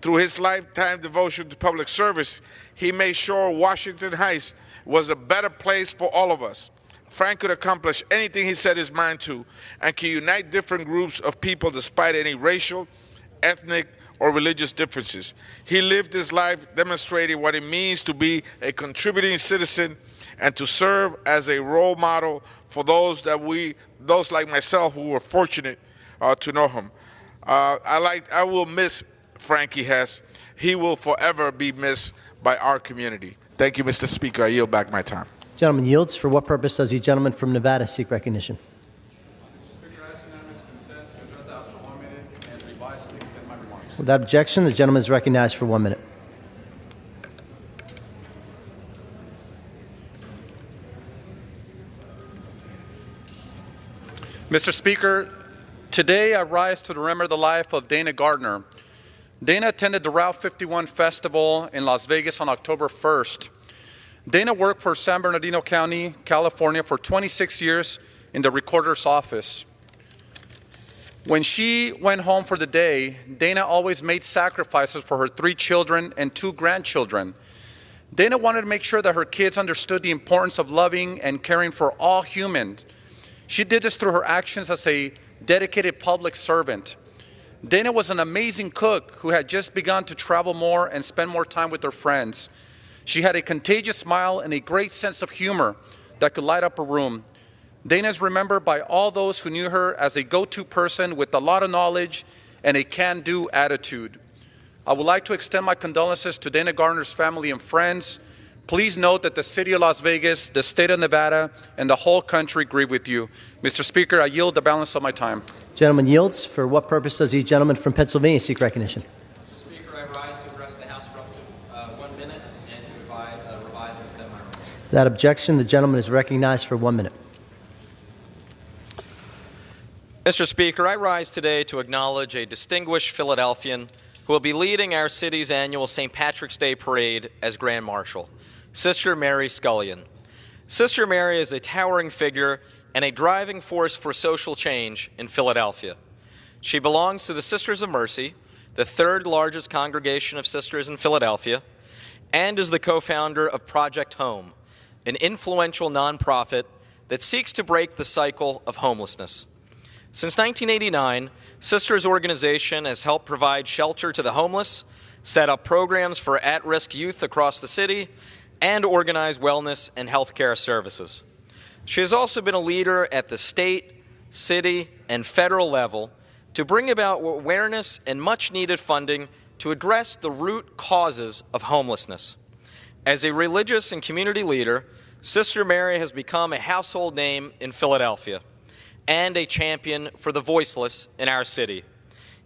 Through his lifetime devotion to public service, he made sure Washington Heights was a better place for all of us. Frank could accomplish anything he set his mind to and could unite different groups of people despite any racial, ethnic, or religious differences. He lived his life demonstrating what it means to be a contributing citizen and to serve as a role model for those like myself who were fortunate to know him. I will miss Frankie Hess. He will forever be missed by our community. Thank you, Mr. Speaker. I yield back my time. Gentleman yields. For what purpose does the gentleman from Nevada seek recognition? Without objection, the gentleman is recognized for 1 minute. Mr. Speaker, today I rise to remember the life of Dana Gardner. Dana attended the Route 51 Festival in Las Vegas on October 1st. Dana worked for San Bernardino County, California for 26 years in the recorder's office. When she went home for the day, Dana always made sacrifices for her 3 children and 2 grandchildren. Dana wanted to make sure that her kids understood the importance of loving and caring for all humans. She did this through her actions as a dedicated public servant. Dana was an amazing cook who had just begun to travel more and spend more time with her friends. She had a contagious smile and a great sense of humor that could light up a room. Dana is remembered by all those who knew her as a go-to person with a lot of knowledge and a can-do attitude. I would like to extend my condolences to Dana Gardner's family and friends. Please note that the City of Las Vegas, the State of Nevada, and the whole country grieve with you. Mr. Speaker, I yield the balance of my time. Gentleman yields. For what purpose does the gentleman from Pennsylvania seek recognition? Mr. Speaker, I rise to address the House for up to 1 minute and to revise and extend my remarks. Without objection, the gentleman is recognized for 1 minute. Mr. Speaker, I rise today to acknowledge a distinguished Philadelphian who will be leading our city's annual St. Patrick's Day Parade as Grand Marshal, Sister Mary Scullion. Sister Mary is a towering figure and a driving force for social change in Philadelphia. She belongs to the Sisters of Mercy, the third largest congregation of sisters in Philadelphia, and is the co-founder of Project Home, an influential nonprofit that seeks to break the cycle of homelessness. Since 1989, Sisters organization has helped provide shelter to the homeless, set up programs for at-risk youth across the city, and organize wellness and healthcare services. She has also been a leader at the state, city, and federal level to bring about awareness and much-needed funding to address the root causes of homelessness. As a religious and community leader, Sister Mary has become a household name in Philadelphia and a champion for the voiceless in our city.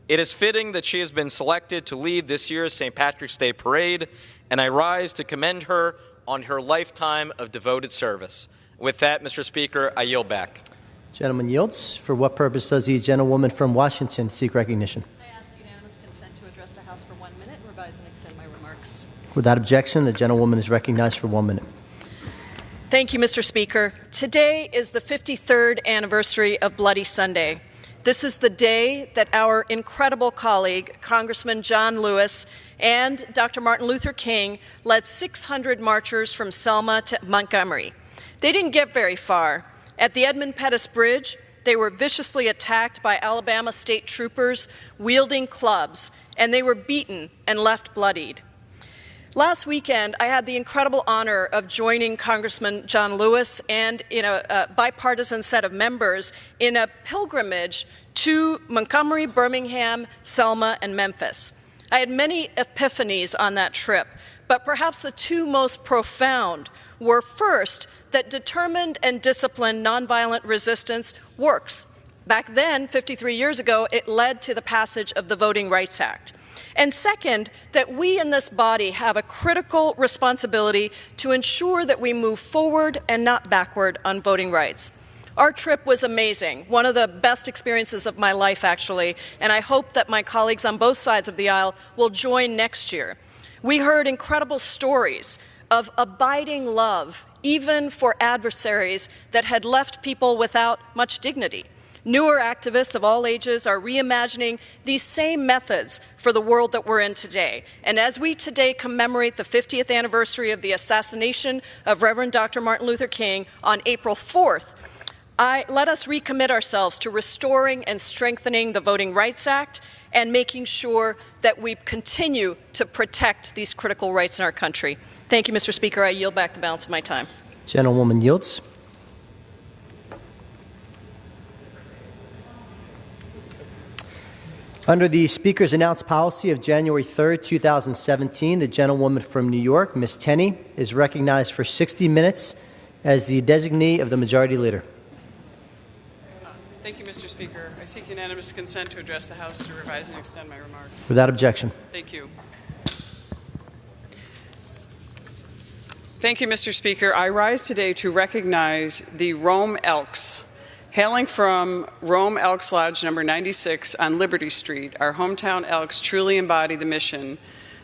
It is fitting that she has been selected to lead this year's St. Patrick's Day Parade, and I rise to commend her on her lifetime of devoted service. With that, Mr. Speaker, I yield back. Gentleman yields. For what purpose does the gentlewoman from Washington seek recognition? I ask unanimous consent to address the House for 1 minute, revise and extend my remarks. Without objection, the gentlewoman is recognized for 1 minute. Thank you, Mr. Speaker. Today is the 53rd anniversary of Bloody Sunday. This is the day that our incredible colleague, Congressman John Lewis, and Dr. Martin Luther King led 600 marchers from Selma to Montgomery. They didn't get very far. At the Edmund Pettus Bridge, they were viciously attacked by Alabama state troopers wielding clubs, and they were beaten and left bloodied. Last weekend, I had the incredible honor of joining Congressman John Lewis and in a bipartisan set of members in a pilgrimage to Montgomery, Birmingham, Selma, and Memphis. I had many epiphanies on that trip, but perhaps the two most profound were, first, that determined and disciplined nonviolent resistance works. Back then, 53 years ago, it led to the passage of the Voting Rights Act. And second, that we in this body have a critical responsibility to ensure that we move forward and not backward on voting rights. Our trip was amazing, one of the best experiences of my life, actually, and I hope that my colleagues on both sides of the aisle will join next year. We heard incredible stories of abiding love, even for adversaries that had left people without much dignity. Newer activists of all ages are reimagining these same methods for the world that we're in today. And as we today commemorate the 50th anniversary of the assassination of Reverend Dr. Martin Luther King on April 4th, let us recommit ourselves to restoring and strengthening the Voting Rights Act and making sure that we continue to protect these critical rights in our country. Thank you, Mr. Speaker. I yield back the balance of my time. Gentlewoman yields. Under the Speaker's announced policy of January 3rd, 2017, the gentlewoman from New York, Ms. Tenney, is recognized for 60 minutes as the designee of the Majority Leader. Thank you, Mr. Speaker. I seek unanimous consent to address the House to revise and extend my remarks. Without objection. Thank you. Thank you, Mr. Speaker. I rise today to recognize the Rome Elks. Hailing from Rome Elks Lodge number 96 on Liberty Street, our hometown Elks truly embody the mission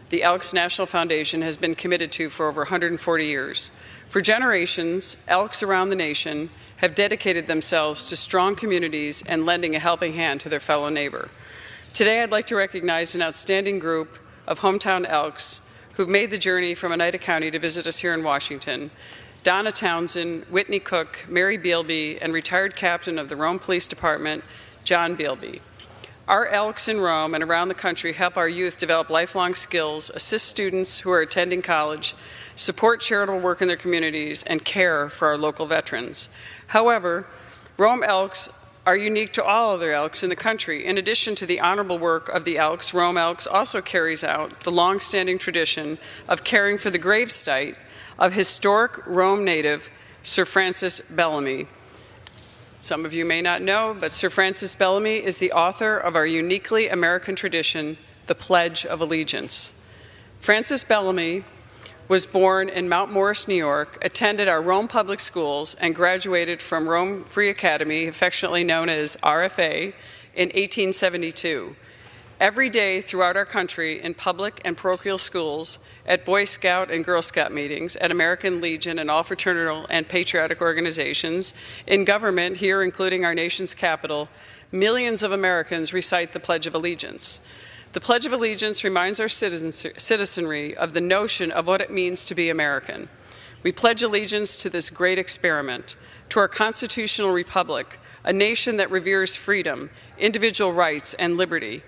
the Elks National Foundation has been committed to for over 140 years. For generations, Elks around the nation have dedicated themselves to strong communities and lending a helping hand to their fellow neighbor. Today, I'd like to recognize an outstanding group of hometown Elks who've made the journey from Oneida County to visit us here in Washington. Donna Townsend, Whitney Cook, Mary Bealby, and retired captain of the Rome Police Department, John Bealby. Our Elks in Rome and around the country help our youth develop lifelong skills, assist students who are attending college, support charitable work in their communities, and care for our local veterans. However, Rome Elks are unique to all other Elks in the country. In addition to the honorable work of the Elks, Rome Elks also carries out the long-standing tradition of caring for the gravesite of historic Rome native Sir Francis Bellamy. Some of you may not know, but Sir Francis Bellamy is the author of our uniquely American tradition, the Pledge of Allegiance. Francis Bellamy was born in Mount Morris, New York, attended our Rome public schools, and graduated from Rome Free Academy, affectionately known as RFA, in 1872. Every day throughout our country, in public and parochial schools, at Boy Scout and Girl Scout meetings, at American Legion and all fraternal and patriotic organizations, in government here, including our nation's capital, millions of Americans recite the Pledge of Allegiance. The Pledge of Allegiance reminds our citizenry of the notion of what it means to be American. We pledge allegiance to this great experiment, to our constitutional republic, a nation that reveres freedom, individual rights, and liberty.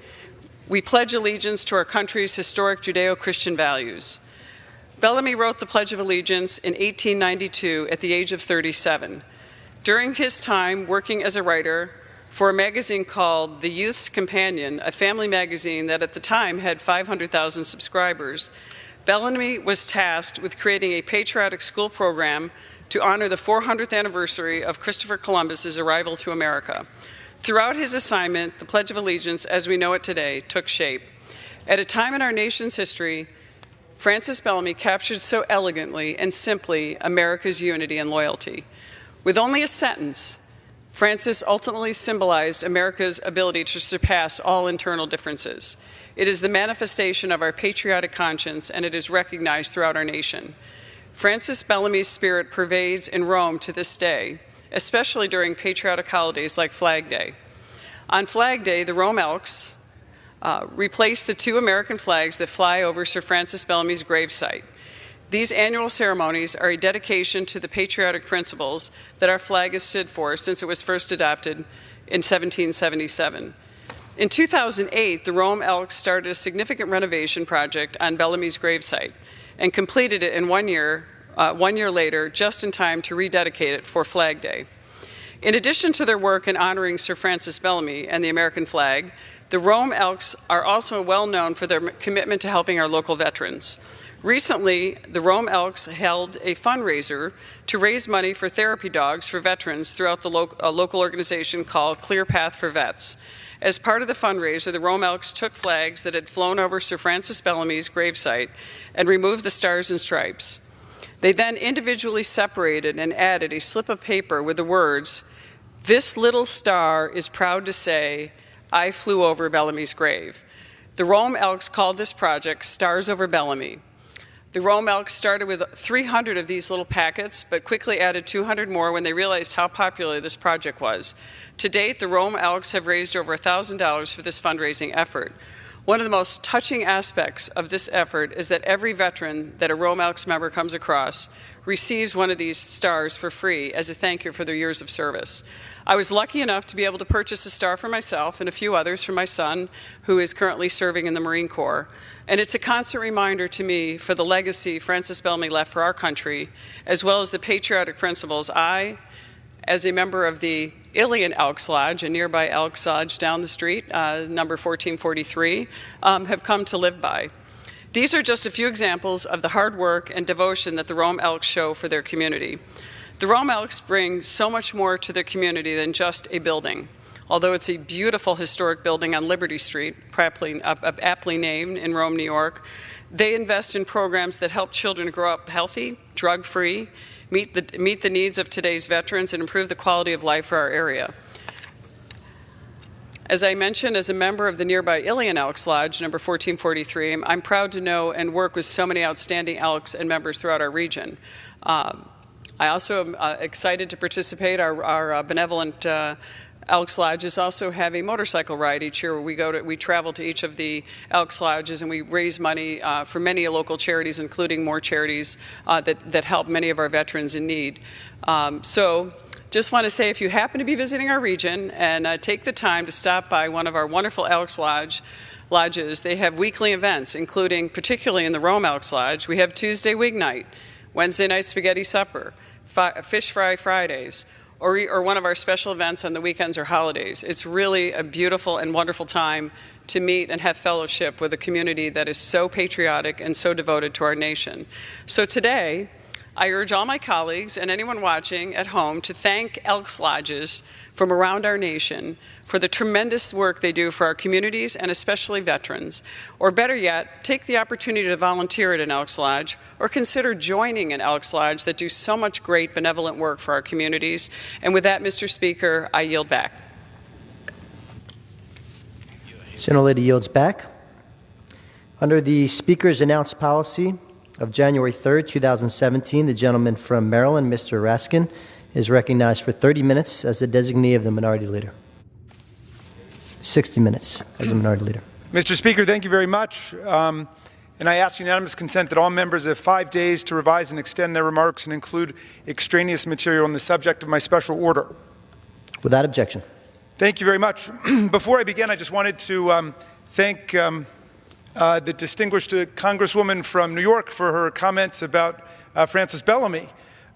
We pledge allegiance to our country's historic Judeo-Christian values. Bellamy wrote the Pledge of Allegiance in 1892 at the age of 37. During his time working as a writer for a magazine called The Youth's Companion, a family magazine that at the time had 500,000 subscribers, Bellamy was tasked with creating a patriotic school program to honor the 400th anniversary of Christopher Columbus's arrival to America. Throughout his assignment, the Pledge of Allegiance, as we know it today, took shape. At a time in our nation's history, Francis Bellamy captured so elegantly and simply America's unity and loyalty. With only a sentence, Francis ultimately symbolized America's ability to surpass all internal differences. It is the manifestation of our patriotic conscience, and it is recognized throughout our nation. Francis Bellamy's spirit pervades in Rome to this day, especially during patriotic holidays like Flag Day. On Flag Day, the Rome Elks replace the two American flags that fly over Sir Francis Bellamy's gravesite. These annual ceremonies are a dedication to the patriotic principles that our flag has stood for since it was first adopted in 1777. In 2008, the Rome Elks started a significant renovation project on Bellamy's gravesite and completed it in 1 year later, just in time to rededicate it for Flag Day. In addition to their work in honoring Sir Francis Bellamy and the American flag, the Rome Elks are also well known for their commitment to helping our local veterans. Recently, the Rome Elks held a fundraiser to raise money for therapy dogs for veterans throughout the local organization called Clear Path for Vets. As part of the fundraiser, the Rome Elks took flags that had flown over Sir Francis Bellamy's gravesite and removed the stars and stripes. They then individually separated and added a slip of paper with the words, "This little star is proud to say, I flew over Bellamy's grave." The Rome Elks called this project Stars Over Bellamy. The Rome Elks started with 300 of these little packets, but quickly added 200 more when they realized how popular this project was. To date, the Rome Elks have raised over $1,000 for this fundraising effort. One of the most touching aspects of this effort is that every veteran that a Rome Elks member comes across receives one of these stars for free as a thank you for their years of service. I was lucky enough to be able to purchase a star for myself and a few others for my son, who is currently serving in the Marine Corps. And it's a constant reminder to me for the legacy Francis Bellamy left for our country, as well as the patriotic principles I, as a member of the Ilion Elks Lodge, a nearby Elks Lodge down the street, number 1443, have come to live by. These are just a few examples of the hard work and devotion that the Rome Elks show for their community. The Rome Elks bring so much more to their community than just a building. Although it's a beautiful historic building on Liberty Street, aptly named in Rome, New York, they invest in programs that help children grow up healthy, drug-free, meet the needs of today's veterans, and improve the quality of life for our area. As I mentioned, as a member of the nearby Ilion Elks Lodge, number 1443, I'm proud to know and work with so many outstanding Elks and members throughout our region. I also am excited to participate. Our benevolent Elks Lodges also have a motorcycle ride each year where we travel to each of the Elks Lodges and we raise money for many local charities, including more charities that help many of our veterans in need. So just want to say, if you happen to be visiting our region and take the time to stop by one of our wonderful Elks Lodges, they have weekly events, including, particularly in the Rome Elks Lodge, we have Tuesday Wig Night, Wednesday night Spaghetti Supper, Fish Fry Fridays, or one of our special events on the weekends or holidays. It's really a beautiful and wonderful time to meet and have fellowship with a community that is so patriotic and so devoted to our nation. So today, I urge all my colleagues and anyone watching at home to thank Elks Lodges from around our nation for the tremendous work they do for our communities and especially veterans. Or better yet, take the opportunity to volunteer at an Elks Lodge or consider joining an Elks Lodge that do so much great benevolent work for our communities. And with that, Mr. Speaker, I yield back. Gentlelady yields back. Under the Speaker's announced policy of January 3rd, 2017, the gentleman from Maryland, Mr. Raskin, is recognized for 30 minutes as the designee of the Minority Leader. 60 minutes as the Minority Leader. Mr. Speaker, thank you very much. And I ask unanimous consent that all members have 5 days to revise and extend their remarks and include extraneous material on the subject of my special order. Without objection. Thank you very much. Before I begin, I just wanted to thank the distinguished Congresswoman from New York for her comments about Francis Bellamy,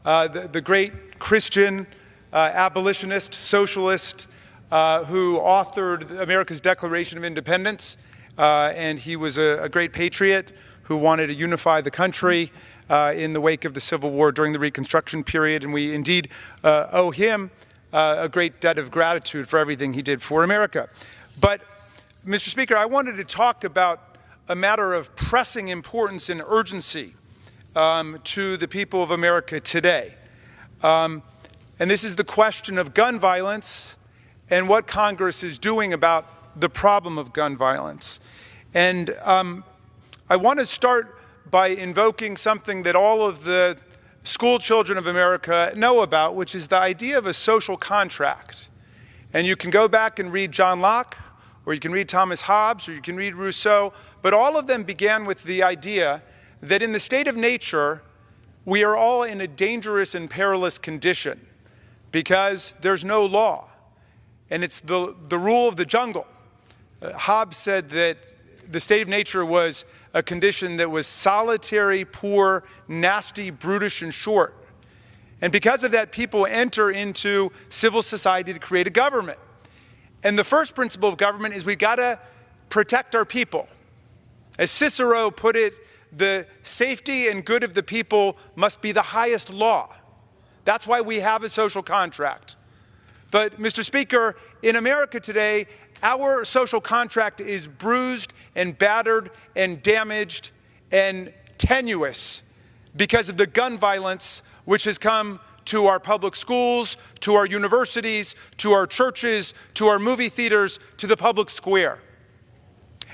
the great Christian abolitionist, socialist, who authored America's Declaration of Independence, and he was a great patriot who wanted to unify the country in the wake of the Civil War during the Reconstruction period, and we indeed owe him a great debt of gratitude for everything he did for America. But, Mr. Speaker, I wanted to talk about a matter of pressing importance and urgency to the people of America today. And this is the question of gun violence and what Congress is doing about the problem of gun violence. And I want to start by invoking something that all of the school children of America know about, which is the idea of a social contract. And you can go back and read John Locke, or you can read Thomas Hobbes, or you can read Rousseau, but all of them began with the idea that in the state of nature, we are all in a dangerous and perilous condition because there's no law. And it's the rule of the jungle. Hobbes said that the state of nature was a condition that was solitary, poor, nasty, brutish, and short. And because of that, people enter into civil society to create a government. And the first principle of government is we've got to protect our people. As Cicero put it, the safety and good of the people must be the highest law. That's why we have a social contract. But, Mr. Speaker, in America today, our social contract is bruised and battered and damaged and tenuous because of the gun violence which has come to our public schools, to our universities, to our churches, to our movie theaters, to the public square.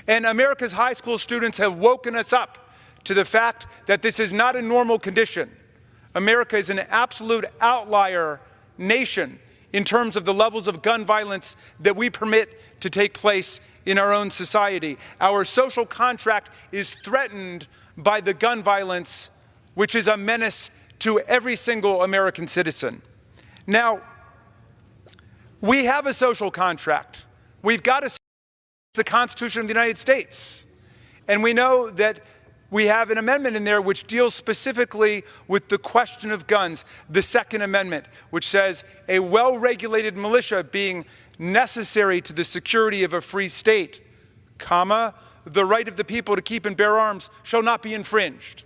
And America's high school students have woken us up to the fact that this is not a normal condition. America is an absolute outlier nation in terms of the levels of gun violence that we permit to take place in our own society. Our social contract is threatened by the gun violence, which is a menace to every single American citizen. Now, we have a social contract. We've got the Constitution of the United States. And we know that we have an amendment in there which deals specifically with the question of guns, the Second Amendment, which says a well-regulated militia being necessary to the security of a free state, comma, the right of the people to keep and bear arms shall not be infringed.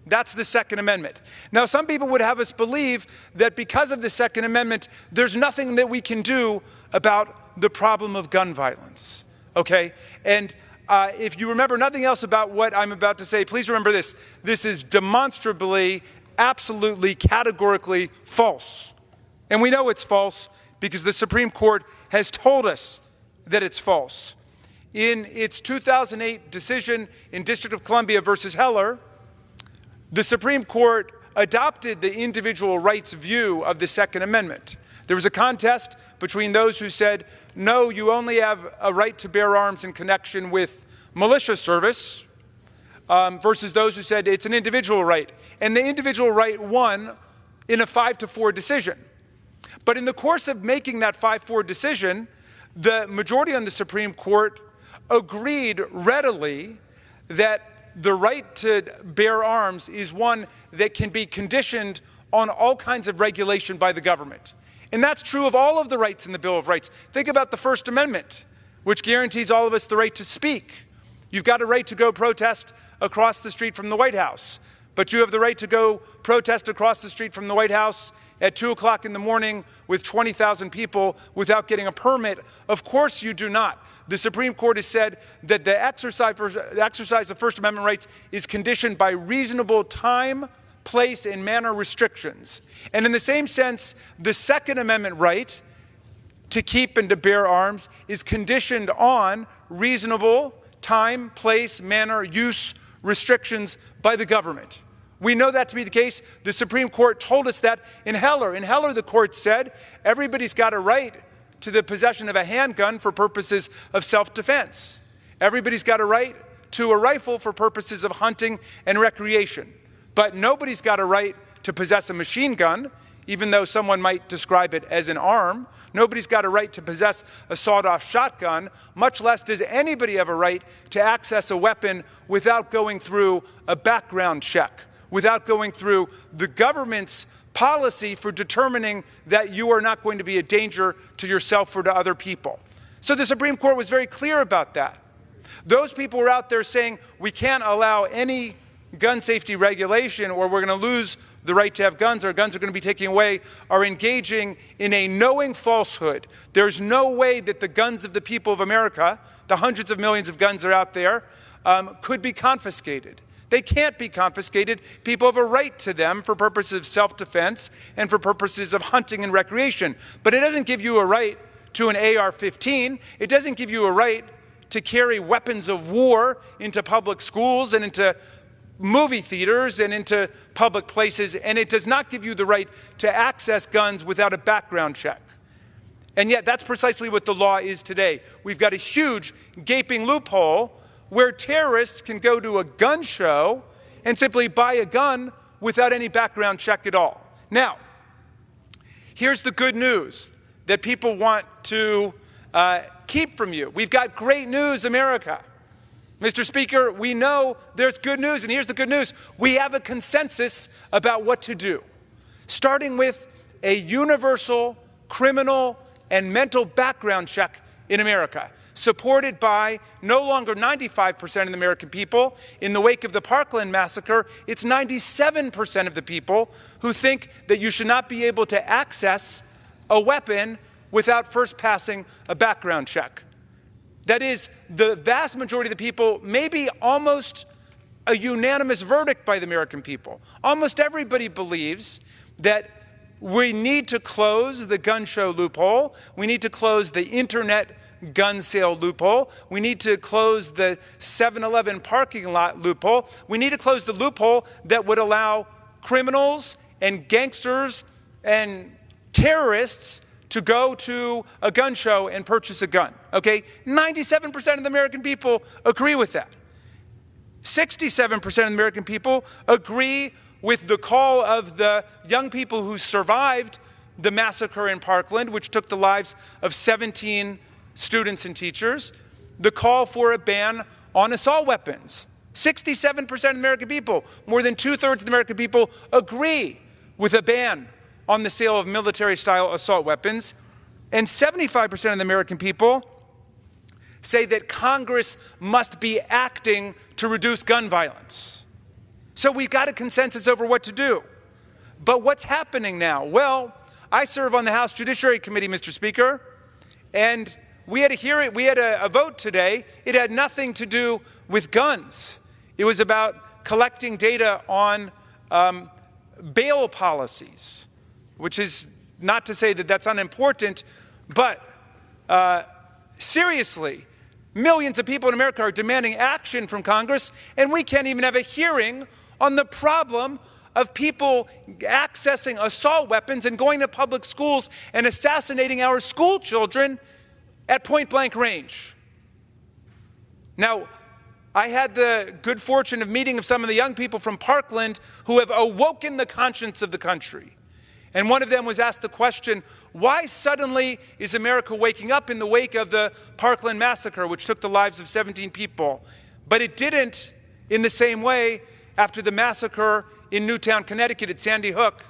That's the Second Amendment. Now, some people would have us believe that because of the Second Amendment, there's nothing that we can do about the problem of gun violence, okay? And if you remember nothing else about what I'm about to say, please remember this. This is demonstrably, absolutely, categorically false. And we know it's false because the Supreme Court has told us that it's false. In its 2008 decision in District of Columbia versus Heller, the Supreme Court adopted the individual rights view of the Second Amendment. There was a contest between those who said, no, you only have a right to bear arms in connection with militia service, versus those who said it's an individual right. And the individual right won in a 5-4 decision. But in the course of making that 5-4 decision, the majority on the Supreme Court agreed readily that the right to bear arms is one that can be conditioned on all kinds of regulation by the government. And that's true of all of the rights in the Bill of Rights. Think about the First Amendment, which guarantees all of us the right to speak. You've got a right to go protest across the street from the White House, but you have the right to go protest across the street from the White House at 2 o'clock in the morning with 20,000 people without getting a permit. Of course you do not. The Supreme Court has said that the exercise of First Amendment rights is conditioned by reasonable time, place, and manner restrictions. And in the same sense, the Second Amendment right to keep and to bear arms is conditioned on reasonable time, place, manner, use restrictions by the government. We know that to be the case. The Supreme Court told us that in Heller. In Heller, the court said everybody's got a right to the possession of a handgun for purposes of self-defense. Everybody's got a right to a rifle for purposes of hunting and recreation. But nobody's got a right to possess a machine gun, even though someone might describe it as an arm. Nobody's got a right to possess a sawed-off shotgun, much less does anybody have a right to access a weapon without going through a background check, without going through the government's policy for determining that you are not going to be a danger to yourself or to other people. So the Supreme Court was very clear about that. Those people were out there saying we can't allow any gun safety regulation or we're going to lose the right to have guns, or guns are going to be taken away, are engaging in a knowing falsehood. There's no way that the guns of the people of America, the hundreds of millions of guns that are out there, could be confiscated. They can't be confiscated. People have a right to them for purposes of self-defense and for purposes of hunting and recreation. But it doesn't give you a right to an AR-15. It doesn't give you a right to carry weapons of war into public schools and into movie theaters and into public places. And it does not give you the right to access guns without a background check. And yet that's precisely what the law is today. We've got a huge gaping loophole where terrorists can go to a gun show and simply buy a gun without any background check at all. Now, here's the good news that people want to keep from you. We've got great news, America. Mr. Speaker, we know there's good news, and here's the good news. We have a consensus about what to do, starting with a universal criminal and mental background check in America, supported by no longer 95% of the American people. In the wake of the Parkland massacre, it's 97% of the people who think that you should not be able to access a weapon without first passing a background check. That is, the vast majority of the people, maybe almost a unanimous verdict by the American people. Almost everybody believes that we need to close the gun show loophole. We need to close the internet gun sale loophole. We need to close the 7-Eleven parking lot loophole. We need to close the loophole that would allow criminals and gangsters and terrorists to go to a gun show and purchase a gun. Okay? 97% of the American people agree with that. 67% of the American people agree with the call of the young people who survived the massacre in Parkland, which took the lives of 17 students and teachers, the call for a ban on assault weapons. 67% of the American people, more than 2/3 of the American people, agree with a ban on the sale of military-style assault weapons. And 75% of the American people say that Congress must be acting to reduce gun violence. So we've got a consensus over what to do. But what's happening now? Well, I serve on the House Judiciary Committee, Mr. Speaker, and we had a vote today. It had nothing to do with guns. It was about collecting data on bail policies, which is not to say that that's unimportant, but seriously, millions of people in America are demanding action from Congress, and we can't even have a hearing on the problem of people accessing assault weapons and going to public schools and assassinating our school children at point-blank range. Now, I had the good fortune of meeting some of the young people from Parkland who have awoken the conscience of the country. And one of them was asked the question, why suddenly is America waking up in the wake of the Parkland massacre, which took the lives of 17 people? But it didn't in the same way after the massacre in Newtown, Connecticut at Sandy Hook,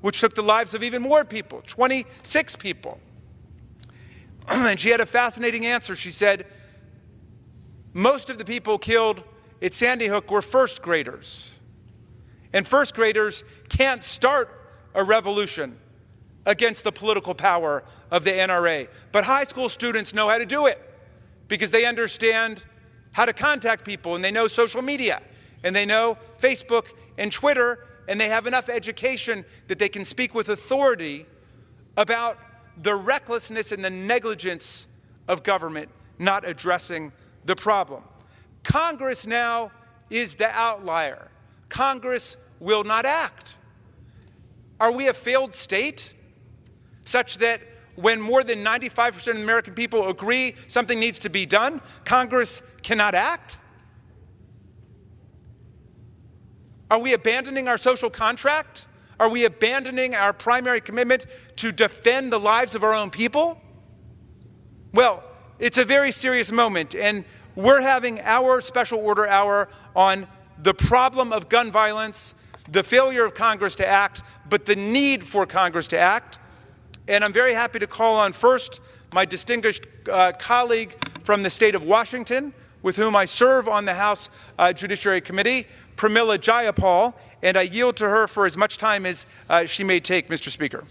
which took the lives of even more people, 26 people. And she had a fascinating answer. She said, most of the people killed at Sandy Hook were first graders. And first graders can't start a revolution against the political power of the NRA. But high school students know how to do it because they understand how to contact people, and they know social media, and they know Facebook and Twitter, and they have enough education that they can speak with authority about the recklessness and the negligence of government not addressing the problem. Congress now is the outlier. Congress will not act. Are we a failed state such that when more than 95% of the American people agree something needs to be done, Congress cannot act? Are we abandoning our social contract? Are we abandoning our primary commitment to defend the lives of our own people? Well, it's a very serious moment, and we're having our special order hour on the problem of gun violence, the failure of Congress to act, but the need for Congress to act. And I'm very happy to call on first my distinguished colleague from the state of Washington, with whom I serve on the House Judiciary Committee, Pramila Jayapal, and I yield to her for as much time as she may take, Mr. Speaker.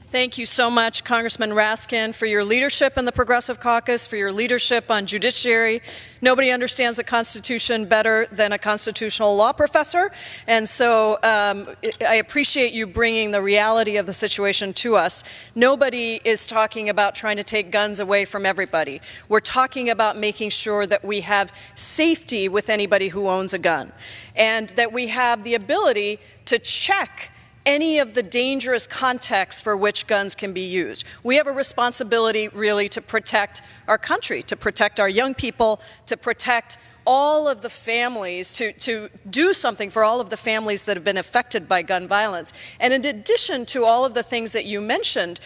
Thank you so much, Congressman Raskin, for your leadership in the Progressive Caucus, for your leadership on judiciary. Nobody understands the Constitution better than a constitutional law professor, and so I appreciate you bringing the reality of the situation to us. Nobody is talking about trying to take guns away from everybody. We're talking about making sure that we have safety with anybody who owns a gun, and that we have the ability to check any of the dangerous contexts for which guns can be used. We have a responsibility really to protect our country, to protect our young people, to protect all of the families, to do something for all of the families that have been affected by gun violence. And in addition to all of the things that you mentioned,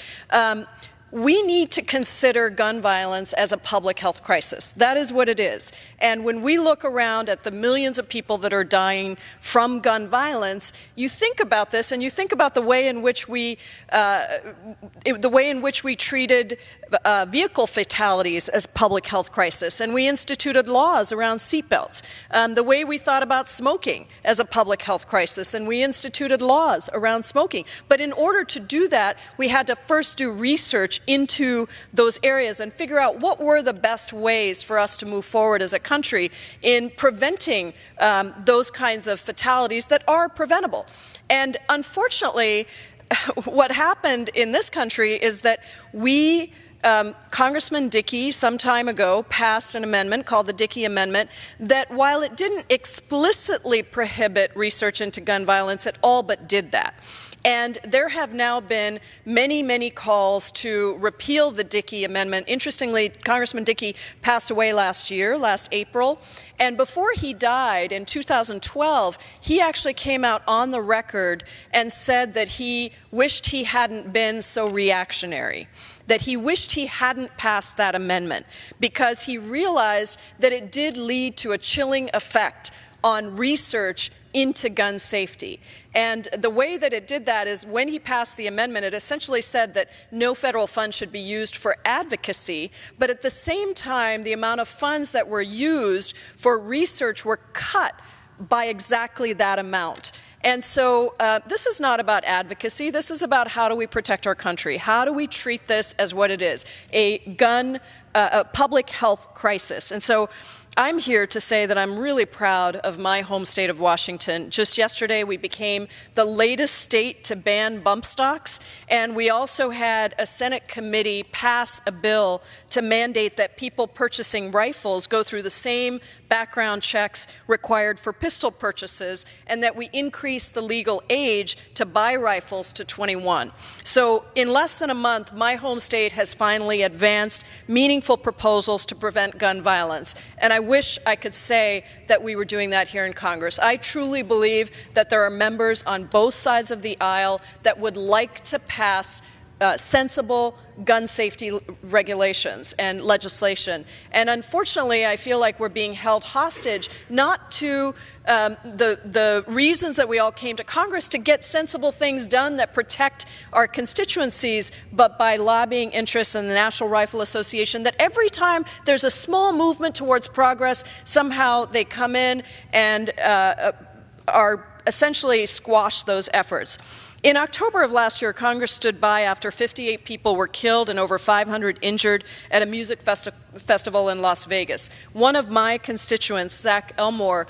we need to consider gun violence as a public health crisis. That is what it is. And when we look around at the millions of people that are dying from gun violence, you think about this, and you think about the way in which we treated vehicle fatalities as public health crisis, and we instituted laws around seatbelts. The way we thought about smoking as a public health crisis, and we instituted laws around smoking. But in order to do that, we had to first do research into those areas and figure out what were the best ways for us to move forward as a country in preventing those kinds of fatalities that are preventable. And unfortunately, what happened in this country is that we Congressman Dickey some time ago passed an amendment called the Dickey Amendment that, while it didn't explicitly prohibit research into gun violence, it all but did that. And there have now been many, many calls to repeal the Dickey Amendment. Interestingly, Congressman Dickey passed away last April. And before he died in 2012, he actually came out on the record and said that he wished he hadn't been so reactionary, that he wished he hadn't passed that amendment because he realized that it did lead to a chilling effect on research into gun safety. And the way that it did that is when he passed the amendment, it essentially said that no federal funds should be used for advocacy, but at the same time, the amount of funds that were used for research were cut by exactly that amount. And so this is not about advocacy. This is about how do we protect our country? How do we treat this as what it is, a gun a public health crisis. And so I'm here to say that I'm really proud of my home state of Washington. Just yesterday, we became the latest state to ban bump stocks, and we also had a Senate committee pass a bill to mandate that people purchasing rifles go through the same background checks required for pistol purchases, and that we increase the legal age to buy rifles to 21. So in less than a month, my home state has finally advanced meaningful proposals to prevent gun violence. And I wish I could say that we were doing that here in Congress. I truly believe that there are members on both sides of the aisle that would like to pass sensible gun safety regulations and legislation. And unfortunately, I feel like we're being held hostage not to the reasons that we all came to Congress to get sensible things done that protect our constituencies, but by lobbying interests in the National Rifle Association that every time there's a small movement towards progress, somehow they come in and are essentially squash those efforts. In October of last year, Congress stood by after 58 people were killed and over 500 injured at a music festival in Las Vegas. One of my constituents, Zach Elmore,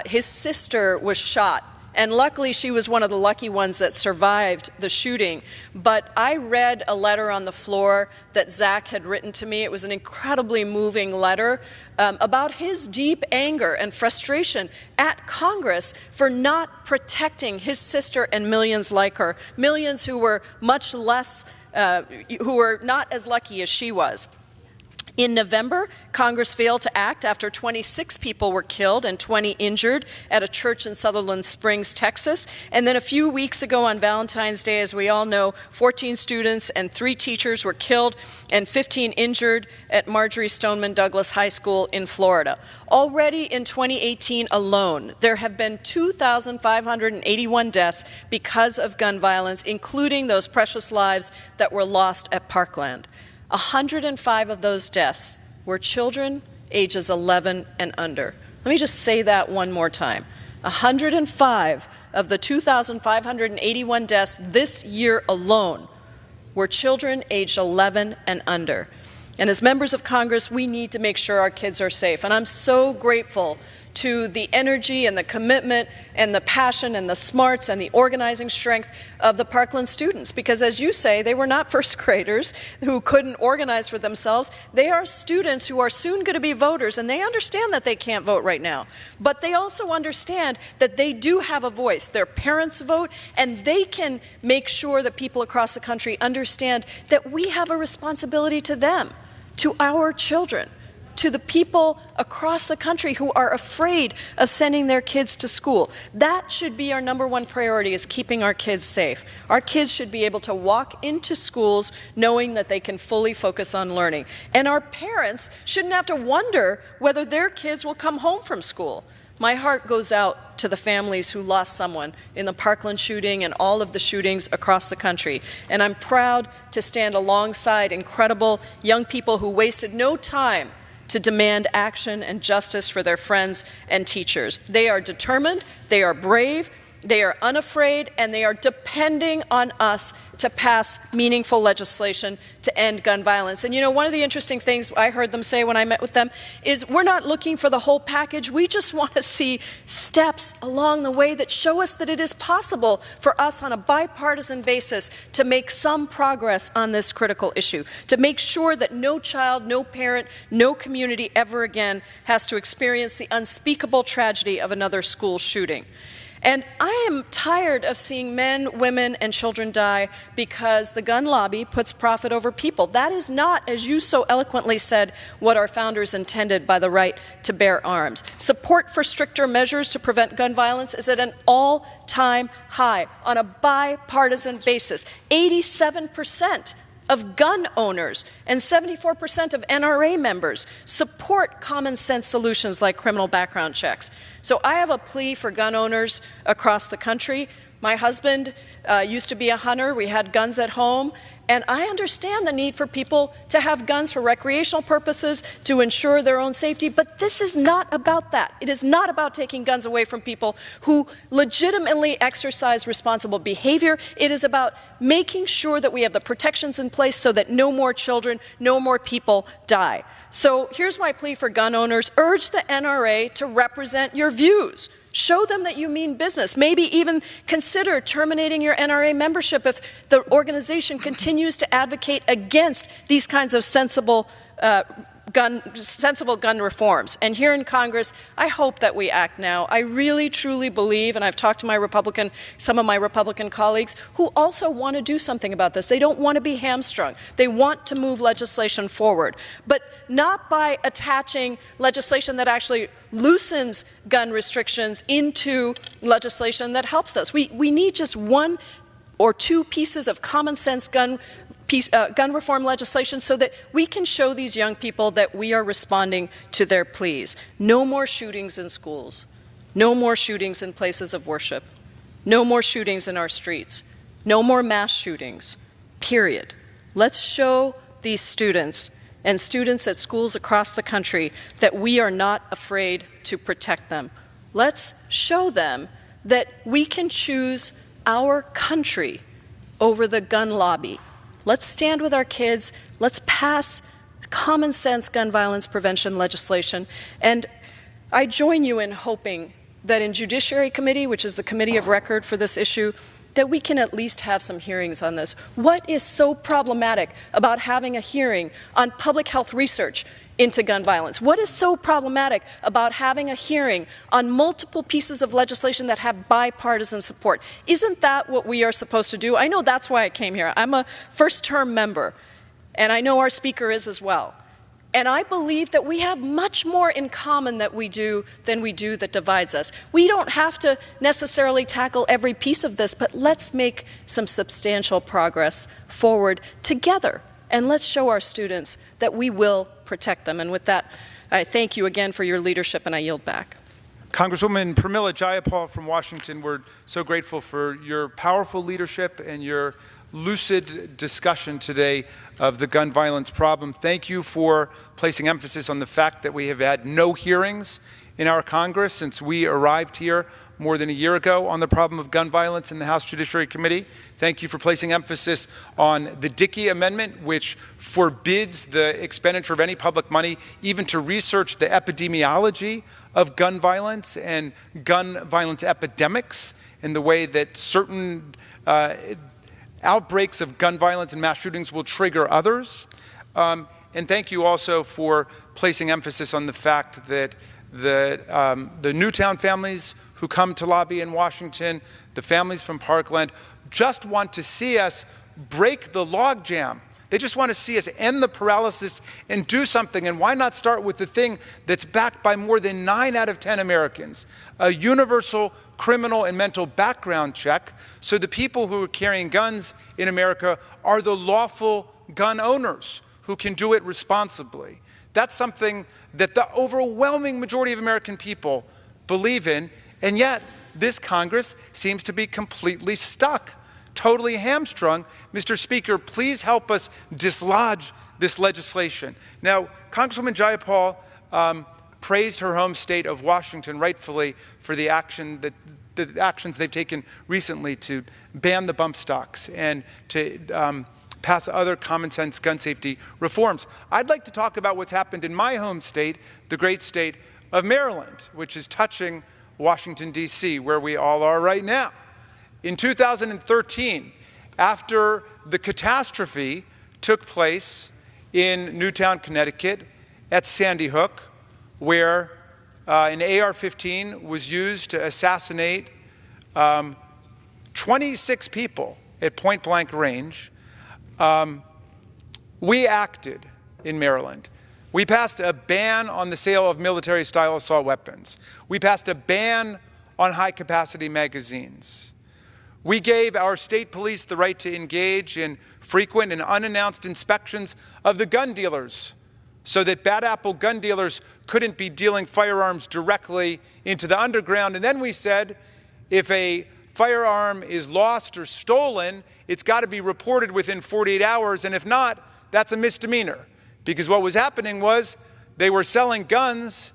his sister was shot. And luckily, she was one of the lucky ones that survived the shooting. But I read a letter on the floor that Zach had written to me. It was an incredibly moving letter about his deep anger and frustration at Congress for not protecting his sister and millions like her, millions who were much less, who were not as lucky as she was. In November, Congress failed to act after 26 people were killed and 20 injured at a church in Sutherland Springs, Texas. And then a few weeks ago on Valentine's Day, as we all know, 14 students and 3 teachers were killed and 15 injured at Marjorie Stoneman Douglas High School in Florida. Already in 2018 alone, there have been 2,581 deaths because of gun violence, including those precious lives that were lost at Parkland. 105 of those deaths were children ages 11 and under. Let me just say that one more time. 105 of the 2,581 deaths this year alone were children aged 11 and under. And as members of Congress, we need to make sure our kids are safe. And I'm so grateful to the energy and the commitment and the passion and the smarts and the organizing strength of the Parkland students. Because as you say, they were not first graders who couldn't organize for themselves. They are students who are soon going to be voters, and they understand that they can't vote right now. But they also understand that they do have a voice. Their parents vote, and they can make sure that people across the country understand that we have a responsibility to them, to our children, to the people across the country who are afraid of sending their kids to school. That should be our number one priority, is keeping our kids safe. Our kids should be able to walk into schools knowing that they can fully focus on learning. And our parents shouldn't have to wonder whether their kids will come home from school. My heart goes out to the families who lost someone in the Parkland shooting and all of the shootings across the country. And I'm proud to stand alongside incredible young people who wasted no time to demand action and justice for their friends and teachers. They are determined, they are brave, they are unafraid, and they are depending on us to pass meaningful legislation to end gun violence. And you know, one of the interesting things I heard them say when I met with them is, we're not looking for the whole package. We just want to see steps along the way that show us that it is possible for us on a bipartisan basis to make some progress on this critical issue, to make sure that no child, no parent, no community ever again has to experience the unspeakable tragedy of another school shooting. And I am tired of seeing men, women, and children die because the gun lobby puts profit over people. That is not, as you so eloquently said, what our founders intended by the right to bear arms. Support for stricter measures to prevent gun violence is at an all-time high on a bipartisan basis. 87% of gun owners and 74% of NRA members support common sense solutions like criminal background checks. So I have a plea for gun owners across the country. My husband used to be a hunter. We had guns at home. And I understand the need for people to have guns for recreational purposes, to ensure their own safety, but this is not about that. It is not about taking guns away from people who legitimately exercise responsible behavior. It is about making sure that we have the protections in place so that no more children, no more people die. So here's my plea for gun owners. Urge the NRA to represent your views. Show them that you mean business. Maybe even consider terminating your NRA membership if the organization continues to advocate against these kinds of sensible gun reforms. And here in Congress, I hope that we act now. I really, truly believe, and I've talked to some of my Republican colleagues who also want to do something about this. They don't want to be hamstrung. They want to move legislation forward, but not by attaching legislation that actually loosens gun restrictions into legislation that helps us. We need just one or two pieces of common sense gun reform legislation so that we can show these young people that we are responding to their pleas. No more shootings in schools. No more shootings in places of worship. No more shootings in our streets. No more mass shootings, period. Let's show these students and students at schools across the country that we are not afraid to protect them. Let's show them that we can choose our country over the gun lobby. Let's stand with our kids. Let's pass common sense gun violence prevention legislation. And I join you in hoping that in Judiciary Committee, which is the committee of record for this issue, that we can at least have some hearings on this. What is so problematic about having a hearing on public health research into gun violence? What is so problematic about having a hearing on multiple pieces of legislation that have bipartisan support? Isn't that what we are supposed to do? I know that's why I came here. I'm a first-term member, and I know our speaker is as well. And I believe that we have much more in common than we do that divides us. We don't have to necessarily tackle every piece of this, but let's make some substantial progress forward together. And let's show our students that we will protect them. And with that, I thank you again for your leadership, and I yield back. Congresswoman Perlmutter Jayapal from Washington, we're so grateful for your powerful leadership and your lucid discussion today of the gun violence problem. Thank you for placing emphasis on the fact that we have had no hearings in our Congress since we arrived here more than a year ago on the problem of gun violence in the House Judiciary Committee. Thank you for placing emphasis on the Dickey Amendment, which forbids the expenditure of any public money even to research the epidemiology of gun violence and gun violence epidemics in the way that certain outbreaks of gun violence and mass shootings will trigger others. And thank you also for placing emphasis on the fact that the Newtown families who come to lobby in Washington, the families from Parkland, just want to see us break the logjam. They just want to see us end the paralysis and do something. And why not start with the thing that's backed by more than 9 out of 10 Americans, a universal criminal and mental background check, so the people who are carrying guns in America are the lawful gun owners who can do it responsibly. That's something that the overwhelming majority of American people believe in, and yet this Congress seems to be completely stuck, totally hamstrung. Mr. Speaker, please help us dislodge this legislation. Now, Congresswoman Jayapal praised her home state of Washington rightfully for the actions they've taken recently to ban the bump stocks and to pass other common sense gun safety reforms. I'd like to talk about what's happened in my home state, the great state of Maryland, which is touching Washington, D.C., where we all are right now. In 2013, after the catastrophe took place in Newtown, Connecticut, at Sandy Hook, where an AR-15 was used to assassinate 26 people at point-blank range, we acted in Maryland. We passed a ban on the sale of military-style assault weapons. We passed a ban on high-capacity magazines. We gave our state police the right to engage in frequent and unannounced inspections of the gun dealers so that bad apple gun dealers couldn't be dealing firearms directly into the underground. And then we said, if a firearm is lost or stolen, it's got to be reported within 48 hours, and if not, that's a misdemeanor. Because what was happening was they were selling guns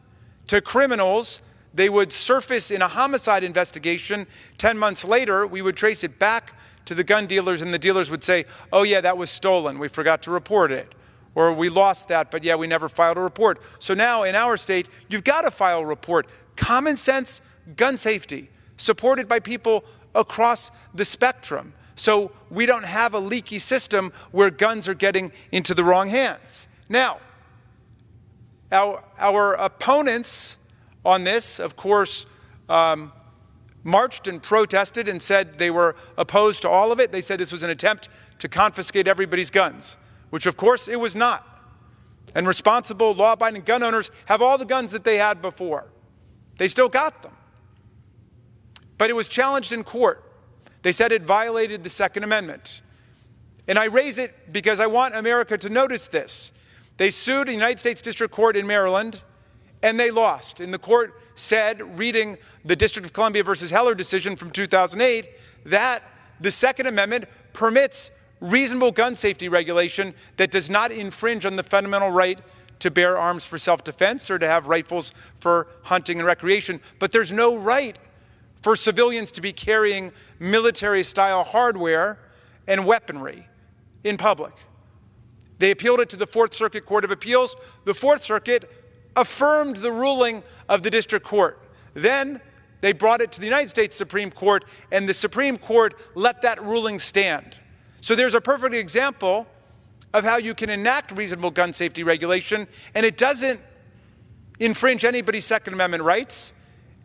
to criminals. They would surface in a homicide investigation. 10 months later, we would trace it back to the gun dealers, and the dealers would say, oh yeah, that was stolen. We forgot to report it. Or we lost that, but yeah, we never filed a report. So now in our state, you've got to file a report. Common sense gun safety, supported by people across the spectrum. So we don't have a leaky system where guns are getting into the wrong hands. Now, our opponents on this, of course, marched and protested and said they were opposed to all of it. They said this was an attempt to confiscate everybody's guns, which of course it was not. And responsible, law-abiding gun owners have all the guns that they had before. They still got them. But it was challenged in court. They said it violated the Second Amendment. And I raise it because I want America to notice this. They sued the United States District Court in Maryland, and they lost. And the court said, reading the District of Columbia versus Heller decision from 2008, that the Second Amendment permits reasonable gun safety regulation that does not infringe on the fundamental right to bear arms for self-defense or to have rifles for hunting and recreation. But there's no right for civilians to be carrying military-style hardware and weaponry in public. They appealed it to the Fourth Circuit Court of Appeals. The Fourth Circuit affirmed the ruling of the district court. Then they brought it to the United States Supreme Court, and the Supreme Court let that ruling stand. So there's a perfect example of how you can enact reasonable gun safety regulation, and it doesn't infringe anybody's Second Amendment rights,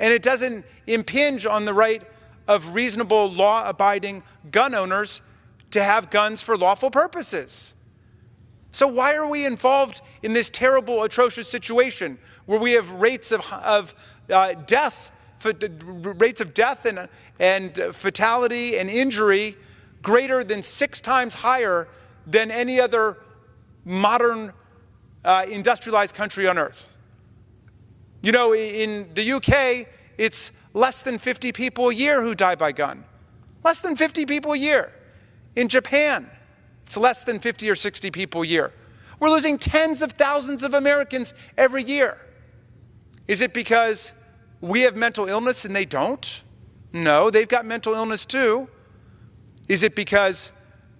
and it doesn't impinge on the right of reasonable, law-abiding gun owners to have guns for lawful purposes. So why are we involved in this terrible, atrocious situation where we have rates of death and fatality and injury greater than 6 times higher than any other modern industrialized country on earth? You know, in the UK, it's less than 50 people a year who die by gun. Less than 50 people a year. In Japan, it's less than 50 or 60 people a year. We're losing tens of thousands of Americans every year. Is it because we have mental illness and they don't? No, they've got mental illness too. Is it because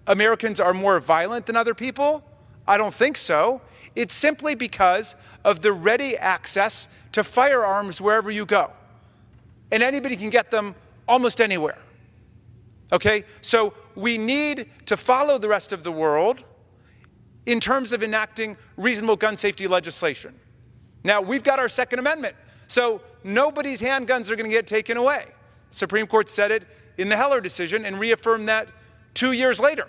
Americans are more violent than other people? I don't think so. It's simply because of the ready access to firearms wherever you go. And anybody can get them almost anywhere. Okay? So we need to follow the rest of the world in terms of enacting reasonable gun safety legislation. Now, we've got our Second Amendment, so nobody's handguns are going to get taken away. Supreme Court said it in the Heller decision and reaffirmed that 2 years later,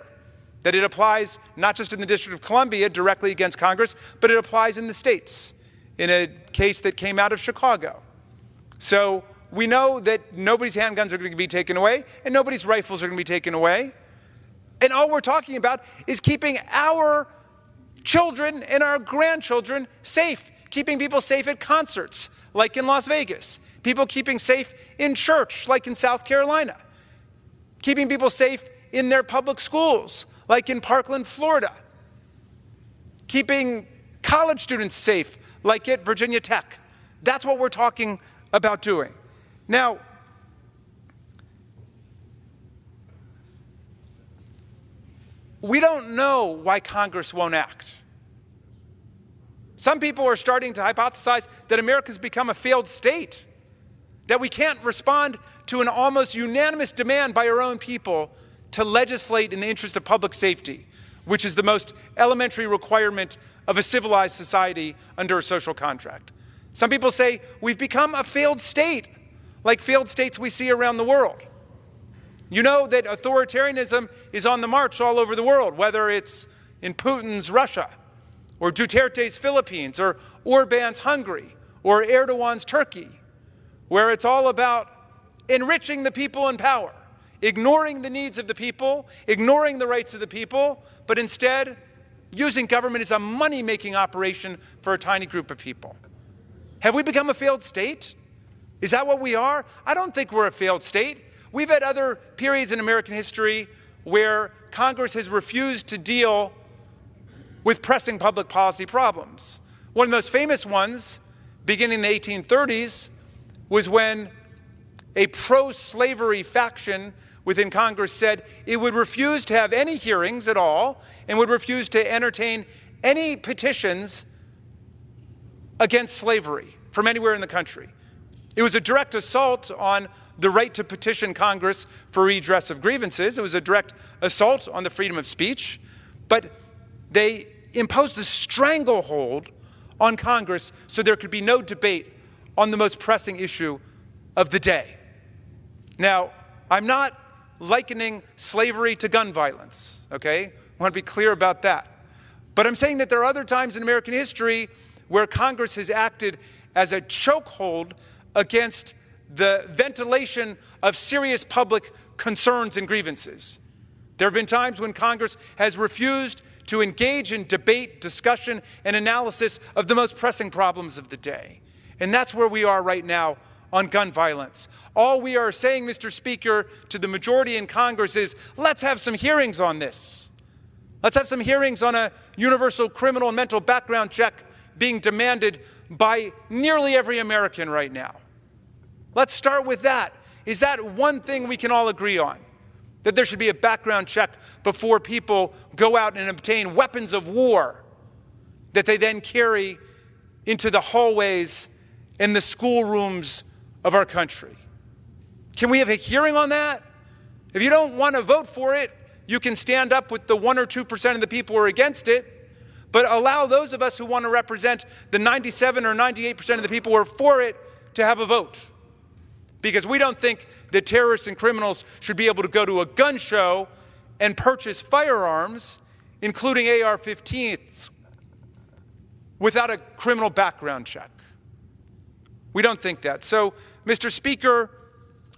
that it applies not just in the District of Columbia directly against Congress, but it applies in the states in a case that came out of Chicago. So we know that nobody's handguns are going to be taken away and nobody's rifles are going to be taken away. And all we're talking about is keeping our children and our grandchildren safe, keeping people safe at concerts, like in Las Vegas, people keeping safe in church, like in South Carolina, keeping people safe in their public schools, like in Parkland, Florida, keeping college students safe, like at Virginia Tech. That's what we're talking about doing. Now, we don't know why Congress won't act. Some people are starting to hypothesize that America's become a failed state, that we can't respond to an almost unanimous demand by our own people to legislate in the interest of public safety, which is the most elementary requirement of a civilized society under a social contract. Some people say we've become a failed state, like failed states we see around the world. You know that authoritarianism is on the march all over the world, whether it's in Putin's Russia, or Duterte's Philippines, or Orban's Hungary, or Erdogan's Turkey, where it's all about enriching the people in power, ignoring the needs of the people, ignoring the rights of the people, but instead using government as a money-making operation for a tiny group of people. Have we become a failed state? Is that what we are? I don't think we're a failed state. We've had other periods in American history where Congress has refused to deal with pressing public policy problems. One of the most famous ones, beginning in the 1830s, was when a pro-slavery faction within Congress said it would refuse to have any hearings at all and would refuse to entertain any petitions against slavery from anywhere in the country. It was a direct assault on the right to petition Congress for redress of grievances. It was a direct assault on the freedom of speech. But they imposed a stranglehold on Congress so there could be no debate on the most pressing issue of the day. Now, I'm not likening slavery to gun violence, okay? I want to be clear about that. But I'm saying that there are other times in American history where Congress has acted as a chokehold against the ventilation of serious public concerns and grievances. There have been times when Congress has refused to engage in debate, discussion, and analysis of the most pressing problems of the day. And that's where we are right now on gun violence. All we are saying, Mr. Speaker, to the majority in Congress is, let's have some hearings on this. Let's have some hearings on a universal criminal and mental background check being demanded by nearly every American right now. Let's start with that. Is that one thing we can all agree on? That there should be a background check before people go out and obtain weapons of war that they then carry into the hallways and the schoolrooms of our country. Can we have a hearing on that? If you don't want to vote for it, you can stand up with the 1 or 2% of the people who are against it, but allow those of us who want to represent the 97 or 98% of the people who are for it to have a vote. Because we don't think that terrorists and criminals should be able to go to a gun show and purchase firearms, including AR-15s, without a criminal background check. We don't think that. So, Mr. Speaker,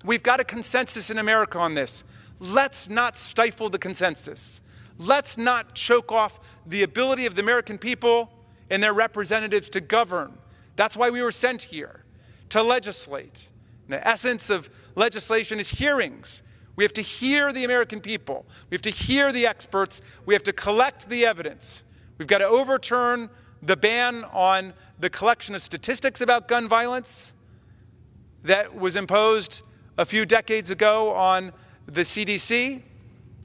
we've got a consensus in America on this. Let's not stifle the consensus. Let's not choke off the ability of the American people and their representatives to govern. That's why we were sent here, to legislate. The essence of legislation is hearings. We have to hear the American people. We have to hear the experts. We have to collect the evidence. We've got to overturn the ban on the collection of statistics about gun violence that was imposed a few decades ago on the CDC.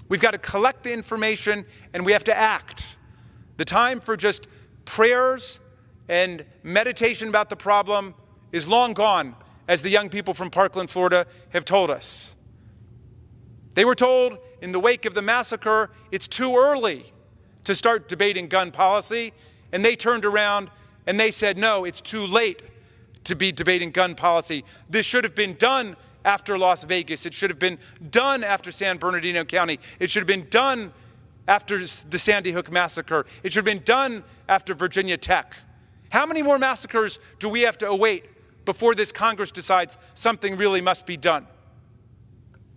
We've got to collect the information and we have to act. The time for just prayers and meditation about the problem is long gone, as the young people from Parkland, Florida have told us. They were told in the wake of the massacre, it's too early to start debating gun policy, and they turned around and they said, no, it's too late to be debating gun policy. This should have been done after Las Vegas. It should have been done after San Bernardino County. It should have been done after the Sandy Hook massacre. It should have been done after Virginia Tech. How many more massacres do we have to await before this Congress decides something really must be done?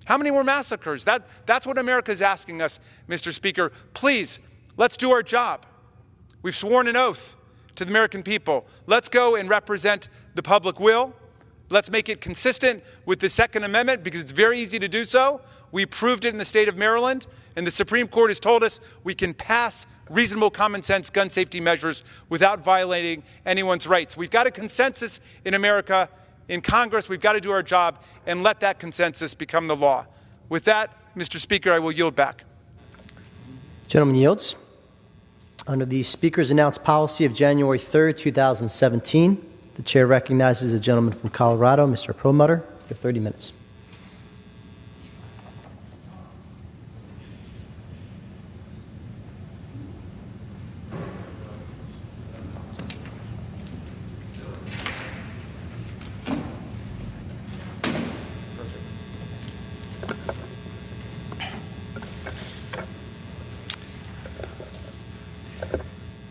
How many more massacres? That's what America is asking us, Mr. Speaker. Please, let's do our job. We've sworn an oath to the American people. Let's go and represent the public will. Let's make it consistent with the Second Amendment, because it's very easy to do so. We proved it in the state of Maryland, and the Supreme Court has told us we can pass reasonable common sense gun safety measures without violating anyone's rights. We've got a consensus in America, in Congress. We've got to do our job and let that consensus become the law. With that, Mr. Speaker, I will yield back. Gentleman yields. Under the Speaker's announced policy of January 3rd, 2017, the chair recognizes the gentleman from Colorado, Mr. Perlmutter, for 30 minutes.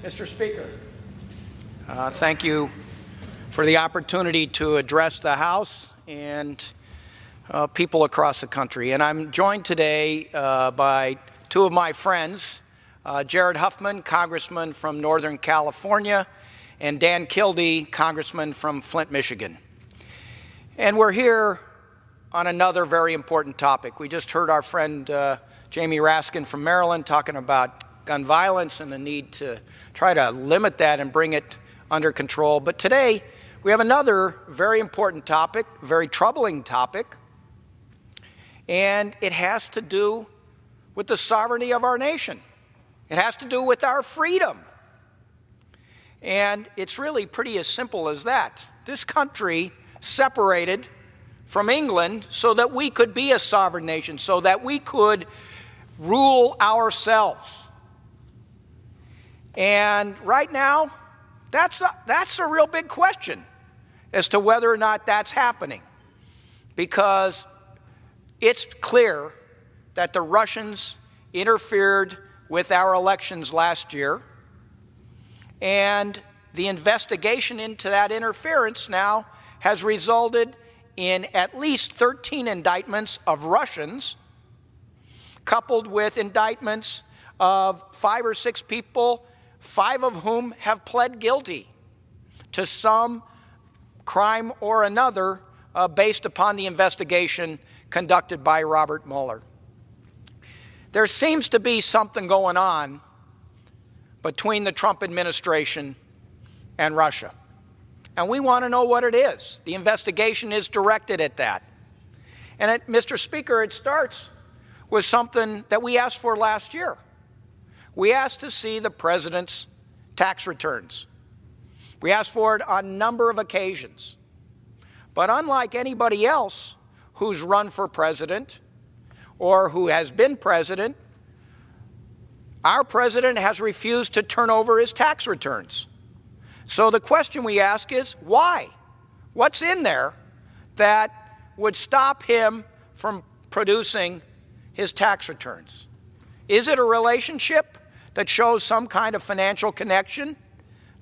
Mr. Speaker, thank you for the opportunity to address the House and people across the country. And I'm joined today by two of my friends, Jared Huffman, Congressman from Northern California, and Dan Kildee, Congressman from Flint, Michigan. And we're here on another very important topic. We just heard our friend Jamie Raskin from Maryland talking about gun violence and the need to try to limit that and bring it under control. But today, we have another very important topic, very troubling topic, and it has to do with the sovereignty of our nation. It has to do with our freedom. And it's really pretty as simple as that. This country separated from England so that we could be a sovereign nation, so that we could rule ourselves. And right now, that's a real big question as to whether or not that's happening, because it's clear that the Russians interfered with our elections last year, and the investigation into that interference now has resulted in at least 13 indictments of Russians, coupled with indictments of 5 or 6 people, 5 of whom have pled guilty to some crime or another based upon the investigation conducted by Robert Mueller. There seems to be something going on between the Trump administration and Russia. And we want to know what it is. The investigation is directed at that. And Mr. Speaker, it starts with something that we asked for last year. We asked to see the president's tax returns. We asked for it on a number of occasions. But unlike anybody else who's run for president or who has been president, our president has refused to turn over his tax returns. So the question we ask is, why? What's in there that would stop him from producing his tax returns? Is it a relationship that shows some kind of financial connection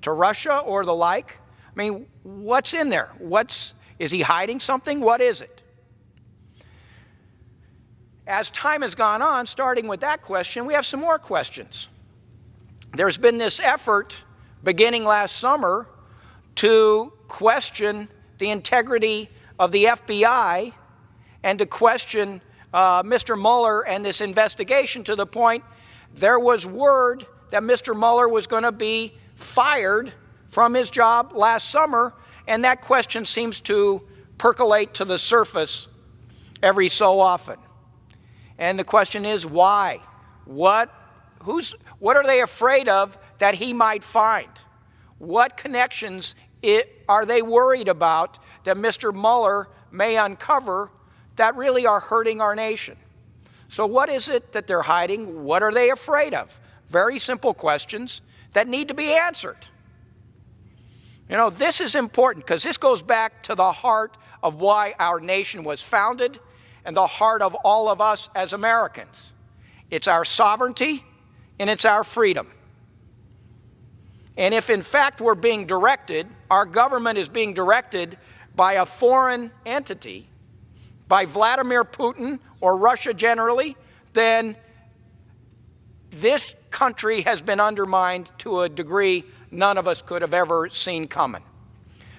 to Russia or the like? I mean, what's in there? Is he hiding something? What is it? As time has gone on, starting with that question, we have some more questions. There's been this effort beginning last summer to question the integrity of the FBI and to question Mr. Mueller and this investigation, to the point there was word that Mr. Mueller was going to be fired from his job last summer, and that question seems to percolate to the surface every so often. And the question is, why? What are they afraid of that he might find? What connections are they worried about that Mr. Mueller may uncover that really are hurting our nation? So what is it that they're hiding? What are they afraid of? Very simple questions that need to be answered. You know, this is important because this goes back to the heart of why our nation was founded and the heart of all of us as Americans. It's our sovereignty and it's our freedom. And if in fact we're being directed, our government is being directed by a foreign entity, by Vladimir Putin or Russia generally, then this country has been undermined to a degree none of us could have ever seen coming.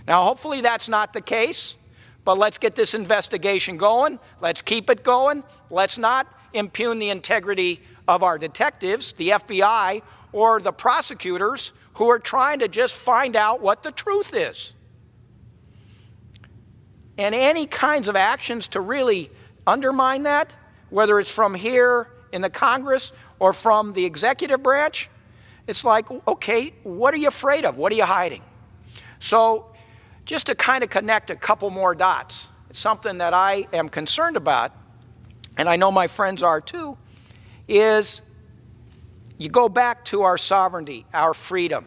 Now, hopefully that's not the case, but let's get this investigation going. Let's keep it going. Let's not impugn the integrity of our detectives, the FBI, or the prosecutors who are trying to just find out what the truth is. And any kinds of actions to really undermine that, whether it's from here in the Congress or from the executive branch, it's like, okay, what are you afraid of? What are you hiding? So just to kind of connect a couple more dots, it's something that I am concerned about, and I know my friends are too, is you go back to our sovereignty, our freedom.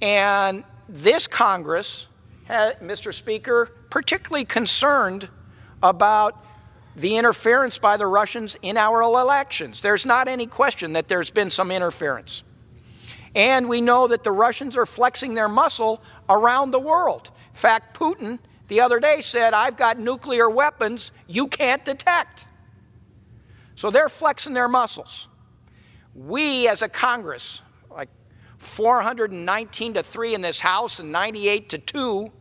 And this Congress, Mr. Speaker, particularly concerned about the interference by the Russians in our elections. There's not any question that there's been some interference. And we know that the Russians are flexing their muscle around the world. In fact, Putin the other day said, I've got nuclear weapons you can't detect. So they're flexing their muscles. We as a Congress, like 419 to 3 in this House and 98 to 2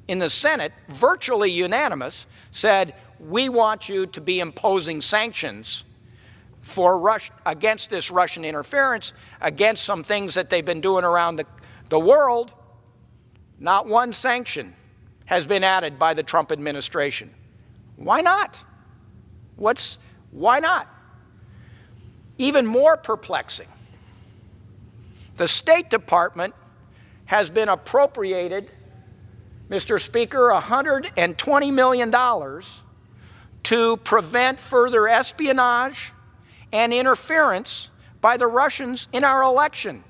in the Senate, virtually unanimous, said, we want you to be imposing sanctions against this Russian interference, against some things that they've been doing around the world. Not one sanction has been added by the Trump administration. Why not? Why not? Even more perplexing, the State Department has been appropriated, Mr. Speaker, $120 million to prevent further espionage and interference by the Russians in our election.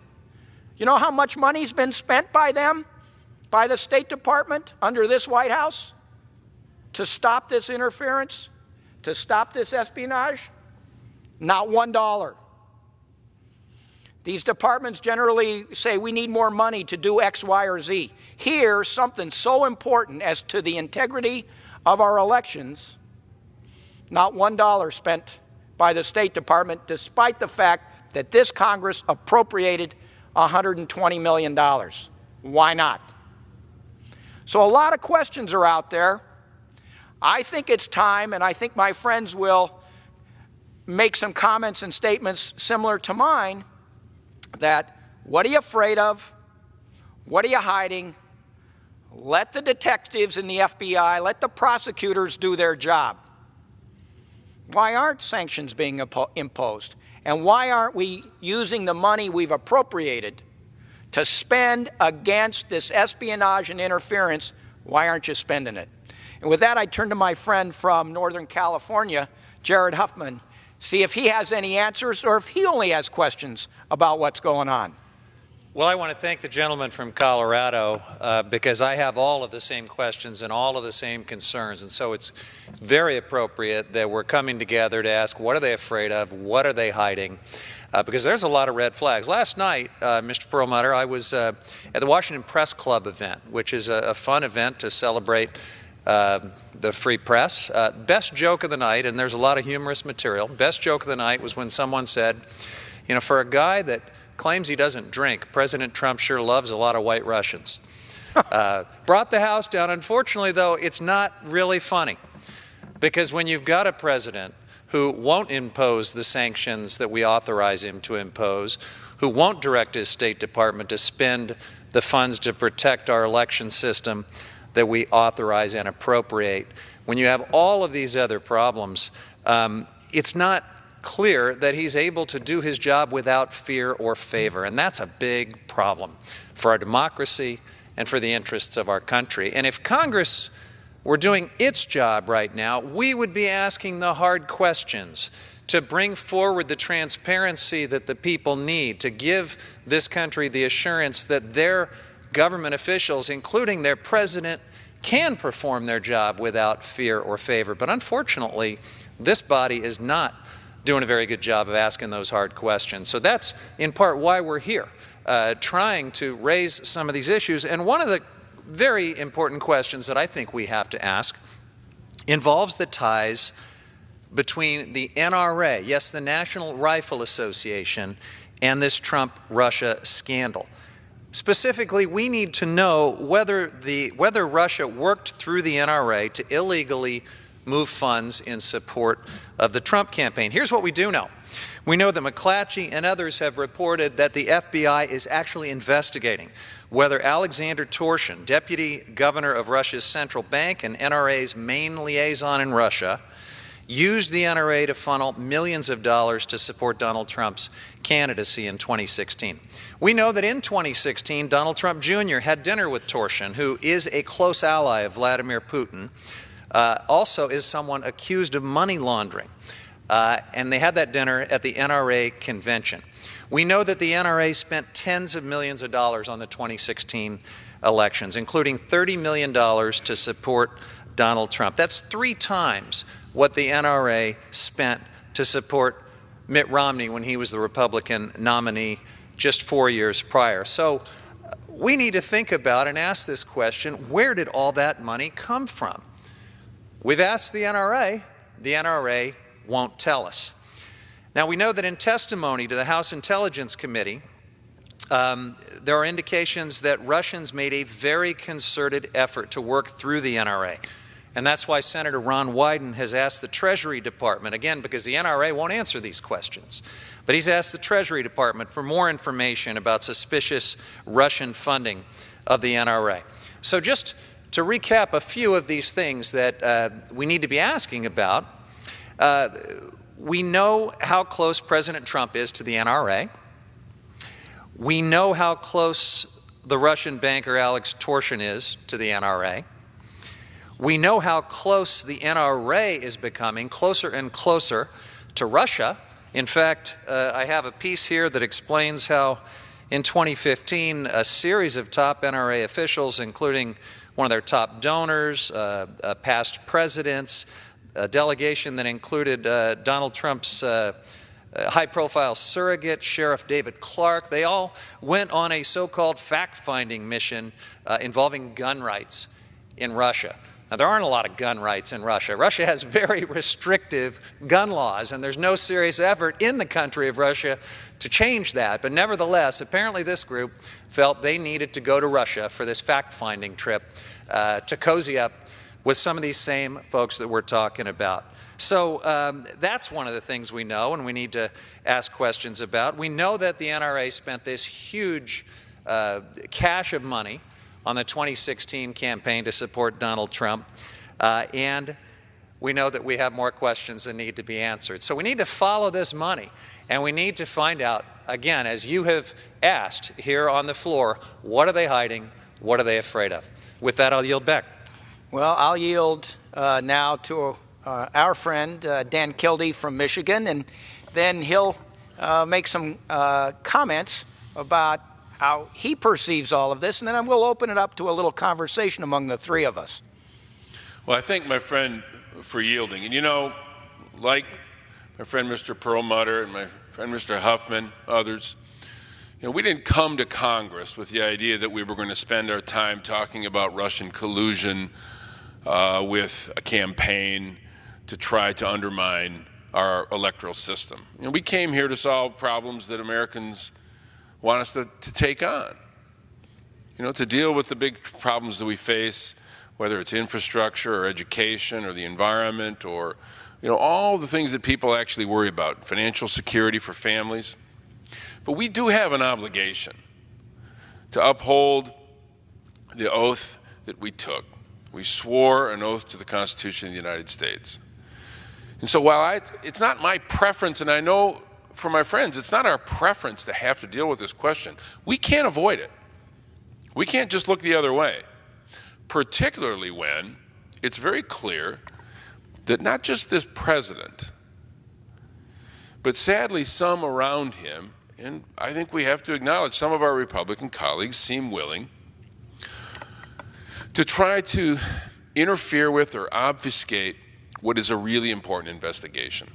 You know how much money's been spent by them, by the State Department under this White House to stop this interference, to stop this espionage? Not $1. These departments generally say we need more money to do X, Y, or Z. Here, something so important as to the integrity of our elections, not $1 spent by the State Department, despite the fact that this Congress appropriated $120 million. Why not? So a lot of questions are out there. I think it's time, and I think my friends will make some comments and statements similar to mine, that what are you afraid of? What are you hiding? Let the detectives in the FBI, let the prosecutors do their job. Why aren't sanctions being imposed? And why aren't we using the money we've appropriated to spend against this espionage and interference? Why aren't you spending it? And with that, I turn to my friend from Northern California, Jared Huffman, see if he has any answers or if he only has questions about what's going on. Well, I want to thank the gentleman from Colorado because I have all of the same questions and all of the same concerns. And so it's very appropriate that we're coming together to ask, what are they afraid of? What are they hiding? Because there's a lot of red flags. Last night, Mr. Perlmutter, I was at the Washington Press Club event, which is a fun event to celebrate the free press. Best joke of the night, and there's a lot of humorous material, best joke of the night was when someone said, you know, for a guy that claims he doesn't drink, President Trump sure loves a lot of white Russians. Brought the house down. Unfortunately, though, it's not really funny, because when you've got a president who won't impose the sanctions that we authorize him to impose, who won't direct his State Department to spend the funds to protect our election system that we authorize and appropriate, when you have all of these other problems, it's not clear that he's able to do his job without fear or favor. And that's a big problem for our democracy and for the interests of our country. And if Congress were doing its job right now, we would be asking the hard questions to bring forward the transparency that the people need, to give this country the assurance that their government officials, including their president, can perform their job without fear or favor. But unfortunately, this body is not doing a very good job of asking those hard questions. So that's in part why we're here, trying to raise some of these issues. And one of the very important questions that I think we have to ask involves the ties between the NRA, yes, the National Rifle Association, and this Trump-Russia scandal. Specifically, we need to know whether Russia worked through the NRA to illegally move funds in support of the Trump campaign. Here's what we do know. We know that McClatchy and others have reported that the FBI is actually investigating whether Alexander Torshin, deputy governor of Russia's central bank and NRA's main liaison in Russia, used the NRA to funnel millions of dollars to support Donald Trump's candidacy in 2016. We know that in 2016, Donald Trump Jr. had dinner with Torshin, who is a close ally of Vladimir Putin, also is someone accused of money laundering. And they had that dinner at the NRA convention. We know that the NRA spent tens of millions of dollars on the 2016 elections, including $30 million to support Donald Trump. That's 3 times what the NRA spent to support Mitt Romney when he was the Republican nominee just 4 years prior. So we need to think about and ask this question, where did all that money come from? We've asked the NRA won't tell us. Now, we know that in testimony to the House Intelligence Committee, there are indications that Russians made a very concerted effort to work through the NRA. And that's why Senator Ron Wyden has asked the Treasury Department, again, because the NRA won't answer these questions, but he's asked the Treasury Department for more information about suspicious Russian funding of the NRA. So just to recap a few of these things that we need to be asking about, we know how close President Trump is to the NRA. We know how close the Russian banker Alex Torshin is to the NRA. We know how close the NRA is becoming, closer and closer to Russia. In fact, I have a piece here that explains how in 2015, a series of top NRA officials, including one of their top donors, past presidents, a delegation that included Donald Trump's high-profile surrogate, Sheriff David Clark, they all went on a so-called fact-finding mission involving gun rights in Russia. Now, there aren't a lot of gun rights in Russia. Russia has very restrictive gun laws, and there's no serious effort in the country of Russia to change that. But nevertheless, apparently this group felt they needed to go to Russia for this fact-finding trip to cozy up with some of these same folks that we're talking about. So that's one of the things we know and we need to ask questions about. We know that the NRA spent this huge cache of money on the 2016 campaign to support Donald Trump, and we know that we have more questions that need to be answered. So we need to follow this money, and we need to find out, again, as you have asked here on the floor, what are they hiding? What are they afraid of? With that, I'll yield back. Well, I'll yield now to our friend Dan Kildee from Michigan, and then he'll make some comments about how he perceives all of this, and then we'll open it up to a little conversation among the three of us. Well, I thank my friend for yielding. And you know, like my friend Mr. Perlmutter and my friend Mr. Huffman, others, you know, we didn't come to Congress with the idea that we were going to spend our time talking about Russian collusion with a campaign to try to undermine our electoral system. You know, we came here to solve problems that Americans want us to take on, you know, to deal with the big problems that we face, whether it's infrastructure or education or the environment or, you know, all the things that people actually worry about, financial security for families. But we do have an obligation to uphold the oath that we took. We swore an oath to the Constitution of the United States. And so while it's not my preference, and I know for my friends, it's not our preference to have to deal with this question. We can't avoid it. We can't just look the other way, particularly when it's very clear that not just this president, but sadly some around him, and I think we have to acknowledge some of our Republican colleagues seem willing to try to interfere with or obfuscate what is a really important investigation.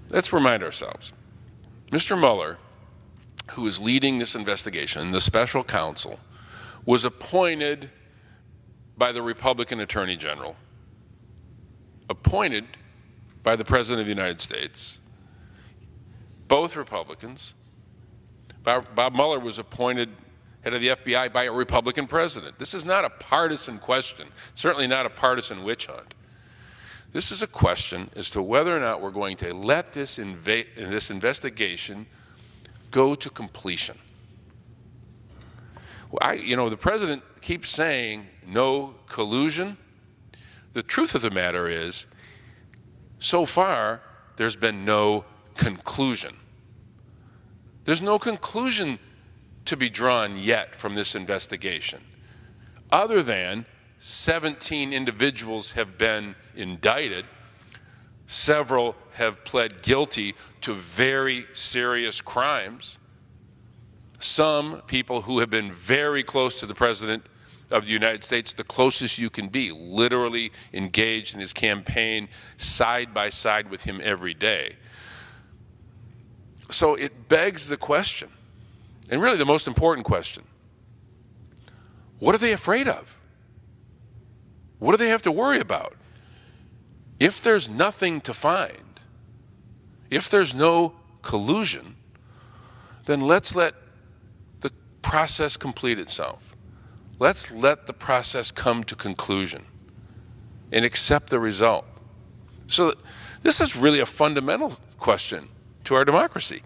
Let's remind ourselves, Mr. Mueller, who is leading this investigation, the special counsel, was appointed by the Republican Attorney General, appointed by the President of the United States, both Republicans. Bob Mueller was appointed head of the FBI by a Republican president. This is not a partisan question, certainly not a partisan witch hunt. This is a question as to whether or not we're going to let this investigation go to completion. Well, you know, the president keeps saying no collusion. The truth of the matter is, so far, there's been no conclusion. There's no conclusion to be drawn yet from this investigation, other than 17 individuals have been indicted. Several have pled guilty to very serious crimes. Some people who have been very close to the President of the United States, the closest you can be, literally engaged in his campaign side by side with him every day. So it begs the question, and really the most important question, what are they afraid of? What do they have to worry about? If there's nothing to find, if there's no collusion, then let's let the process complete itself. Let's let the process come to conclusion and accept the result. So this is really a fundamental question to our democracy.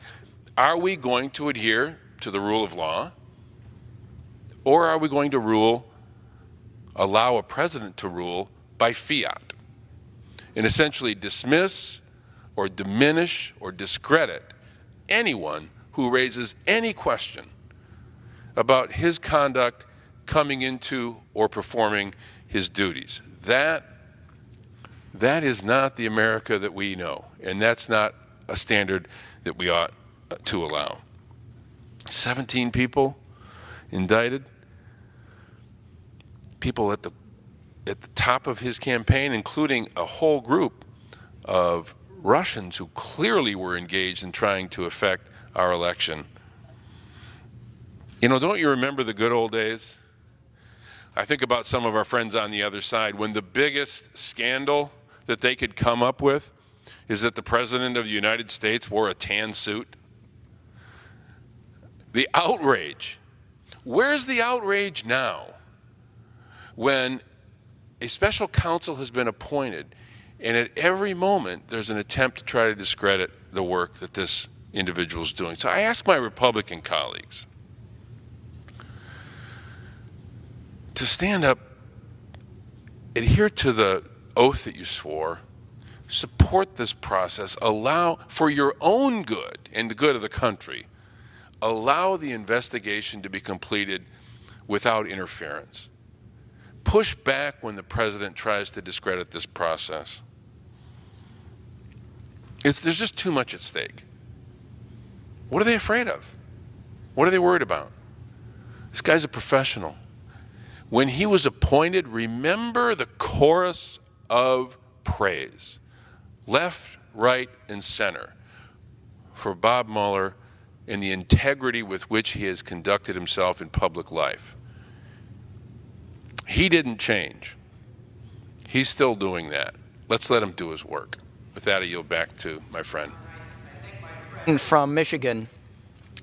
Are we going to adhere to the rule of law, or are we going to allow a president to rule by fiat and essentially dismiss or diminish or discredit anyone who raises any question about his conduct coming into or performing his duties? That is not the America that we know, and that's not a standard that we ought to allow. 17 people indicted, people at the top of his campaign, including a whole group of Russians who clearly were engaged in trying to affect our election. You know, don't you remember the good old days? I think about some of our friends on the other side, when the biggest scandal that they could come up with is that the President of the United States wore a tan suit. The outrage. Where's the outrage now when a special counsel has been appointed and at every moment there's an attempt to try to discredit the work that this individual is doing? So I ask my Republican colleagues to stand up, adhere to the oath that you swore, support this process, allow, for your own good and the good of the country, allow the investigation to be completed without interference. Push back when the president tries to discredit this process. There's just too much at stake. What are they afraid of? What are they worried about? This guy's a professional. When he was appointed, remember the chorus of praise, left, right, and center, for Bob Mueller and the integrity with which he has conducted himself in public life. He didn't change. He's still doing that. Let's let him do his work. With that, I yield back to my friend. From Michigan,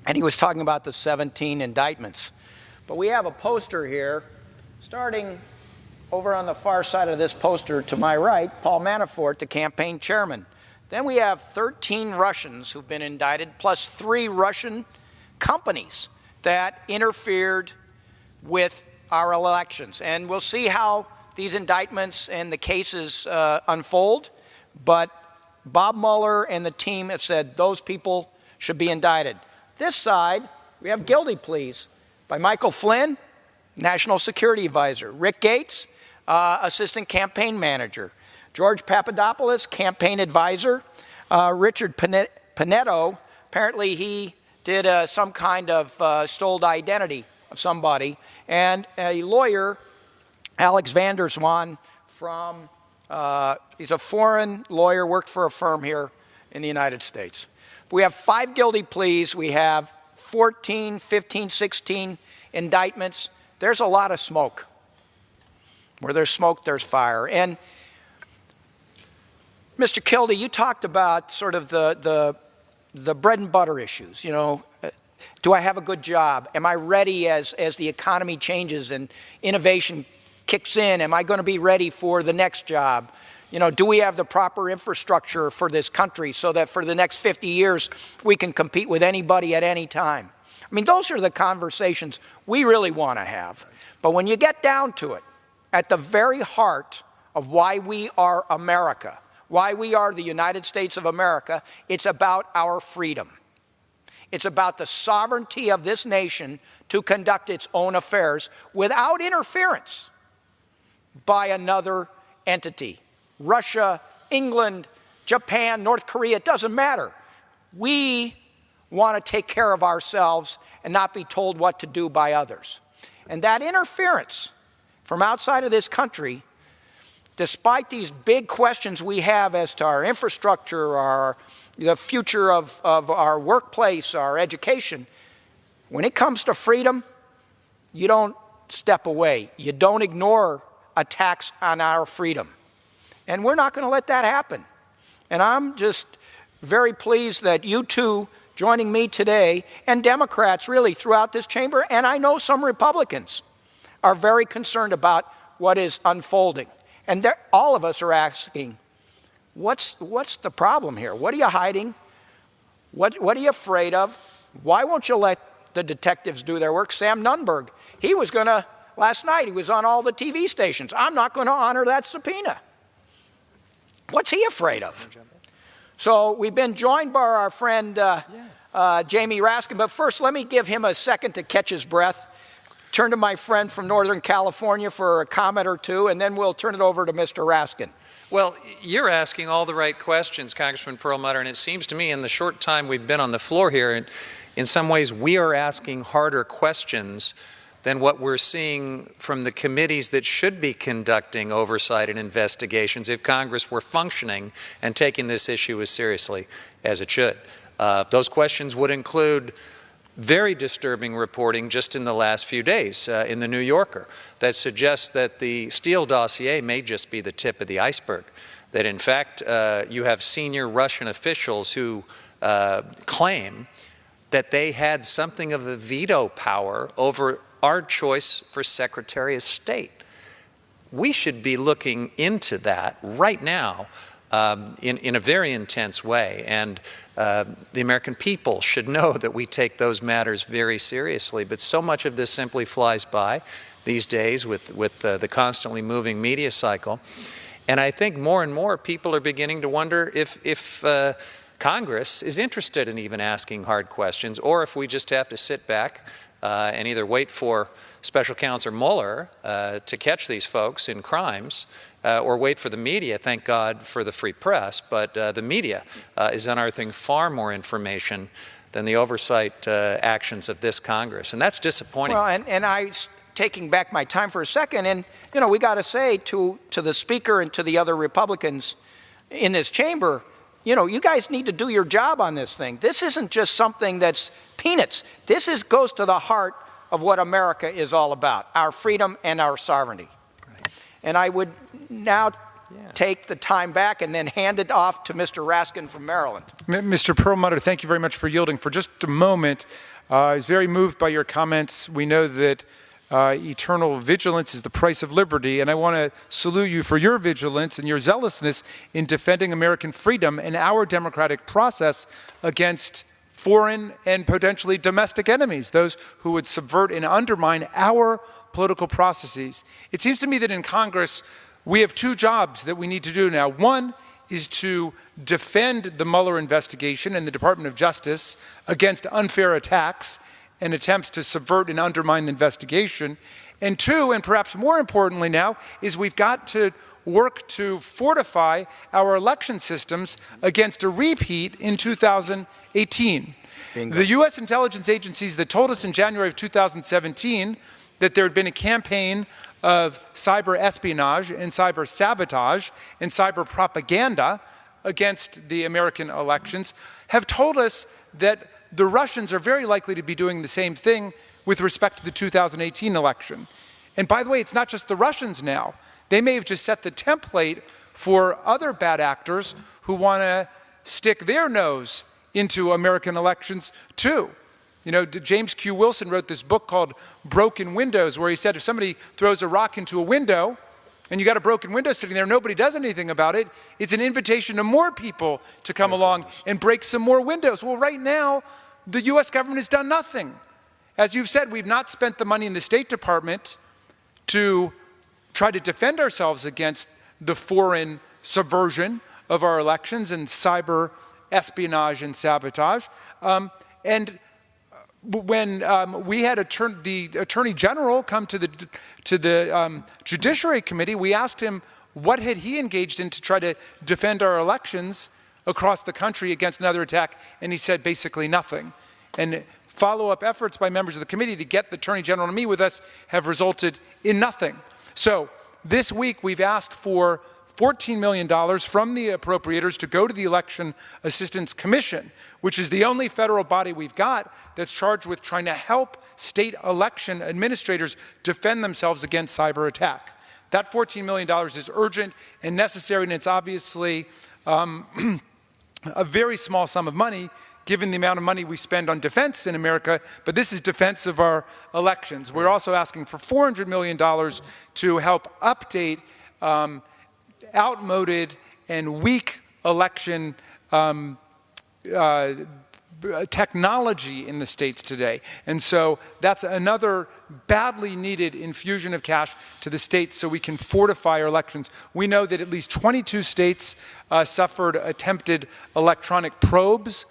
and he was talking about the 17 indictments. But we have a poster here, starting over on the far side of this poster to my right, Paul Manafort, the campaign chairman. Then we have 13 Russians who've been indicted, plus 3 Russian companies that interfered with our elections. And we'll see how these indictments and the cases unfold. But Bob Mueller and the team have said those people should be indicted. This side, we have guilty pleas by Michael Flynn, National Security Advisor, Rick Gates, Assistant Campaign Manager, George Papadopoulos, Campaign Advisor, Richard Panetto, apparently he did some kind of stole identity of somebody, and a lawyer, Alex Vanderswan, from, he's a foreign lawyer, worked for a firm here in the United States. We have 5 guilty pleas. We have 14, 15, 16 indictments. There's a lot of smoke. Where there's smoke, there's fire. And Mr. Kildee, you talked about sort of the bread and butter issues. You know, do I have a good job? Am I ready as the economy changes and innovation kicks in? Am I going to be ready for the next job? You know, do we have the proper infrastructure for this country so that for the next 50 years we can compete with anybody at any time? I mean, those are the conversations we really want to have. But when you get down to it, at the very heart of why we are America, why we are the United States of America, it's about our freedom. It's about the sovereignty of this nation to conduct its own affairs without interference by another entity. Russia, England, Japan, North Korea, it doesn't matter. We want to take care of ourselves and not be told what to do by others. And that interference from outside of this country, despite these big questions we have as to our infrastructure, the future of our workplace, our education, when it comes to freedom, you don't step away. You don't ignore attacks on our freedom. And we're not going to let that happen. And I'm just very pleased that you two joining me today, and Democrats really throughout this chamber, and I know some Republicans, are very concerned about what is unfolding. And all of us are asking, what's the problem here? What are you hiding? What are you afraid of? Why won't you let the detectives do their work? Sam Nunberg, he was going to, last night, he was on all the TV stations. I'm not going to honor that subpoena. What's he afraid of? So we've been joined by our friend Jamie Raskin, but first let me give him a second to catch his breath. Turn to my friend from Northern California for a comment or two, and then we'll turn it over to Mr. Raskin. Well, you're asking all the right questions, Congressman Perlmutter, and it seems to me in the short time we've been on the floor here, in some ways we are asking harder questions than what we're seeing from the committees that should be conducting oversight and investigations if Congress were functioning and taking this issue as seriously as it should. Those questions would include very disturbing reporting just in the last few days in the New Yorker that suggests that the Steele dossier may just be the tip of the iceberg, that in fact you have senior Russian officials who claim that they had something of a veto power over our choice for Secretary of State. We should be looking into that right now in a very intense way, and the American people should know that we take those matters very seriously. But so much of this simply flies by these days with the constantly moving media cycle. And I think more and more people are beginning to wonder if Congress is interested in even asking hard questions, or if we just have to sit back and either wait for Special Counsel Mueller to catch these folks in crimes, or wait for the media. Thank God for the free press, but the media is unearthing far more information than the oversight actions of this Congress, and that's disappointing. Well, and I, taking back my time for a second, and you know, we got to say to the Speaker and to the other Republicans in this chamber, you know, you guys need to do your job on this thing. This isn't just something that's peanuts. This goes to the heart of what America is all about, our freedom and our sovereignty. Right. And I would now take the time back and then hand it off to Mr. Raskin from Maryland. Mr. Perlmutter, thank you very much for yielding. For just a moment, I was very moved by your comments. We know that eternal vigilance is the price of liberty, and I want to salute you for your vigilance and your zealousness in defending American freedom and our democratic process against foreign and potentially domestic enemies, those who would subvert and undermine our political processes. It seems to me that in Congress, we have two jobs that we need to do now. One is to defend the Mueller investigation and the Department of Justice against unfair attacks and attempts to subvert and undermine the investigation. And two, and perhaps more importantly now, is we've got to work to fortify our election systems against a repeat in 2018. Bingo. The U.S. intelligence agencies that told us in January of 2017 that there had been a campaign of cyber espionage and cyber sabotage and cyber propaganda against the American elections have told us that the Russians are very likely to be doing the same thing with respect to the 2018 election. And by the way, it's not just the Russians now. They may have just set the template for other bad actors who want to stick their nose into American elections too. You know, James Q. Wilson wrote this book called Broken Windows, where he said if somebody throws a rock into a window and you got a broken window sitting there, nobody does anything about it, it's an invitation to more people to come along and break some more windows. Well, right now, the U.S. government has done nothing. As you've said, we've not spent the money in the State Department to try to defend ourselves against the foreign subversion of our elections and cyber espionage and sabotage. And when we had the Attorney General come to the Judiciary Committee, we asked him what had he engaged in to try to defend our elections across the country against another attack, and he said basically nothing. And follow-up efforts by members of the committee to get the Attorney General to meet with us have resulted in nothing. So this week we've asked for $14 million from the appropriators to go to the Election Assistance Commission, which is the only federal body we've got that's charged with trying to help state election administrators defend themselves against cyber attack. That $14 million is urgent and necessary, and it's obviously a very small sum of money given the amount of money we spend on defense in America, but this is defense of our elections. We're also asking for $400 million to help update outmoded and weak election technology in the states today. And so that's another badly needed infusion of cash to the states so we can fortify our elections. We know that at least 22 states suffered attempted electronic probes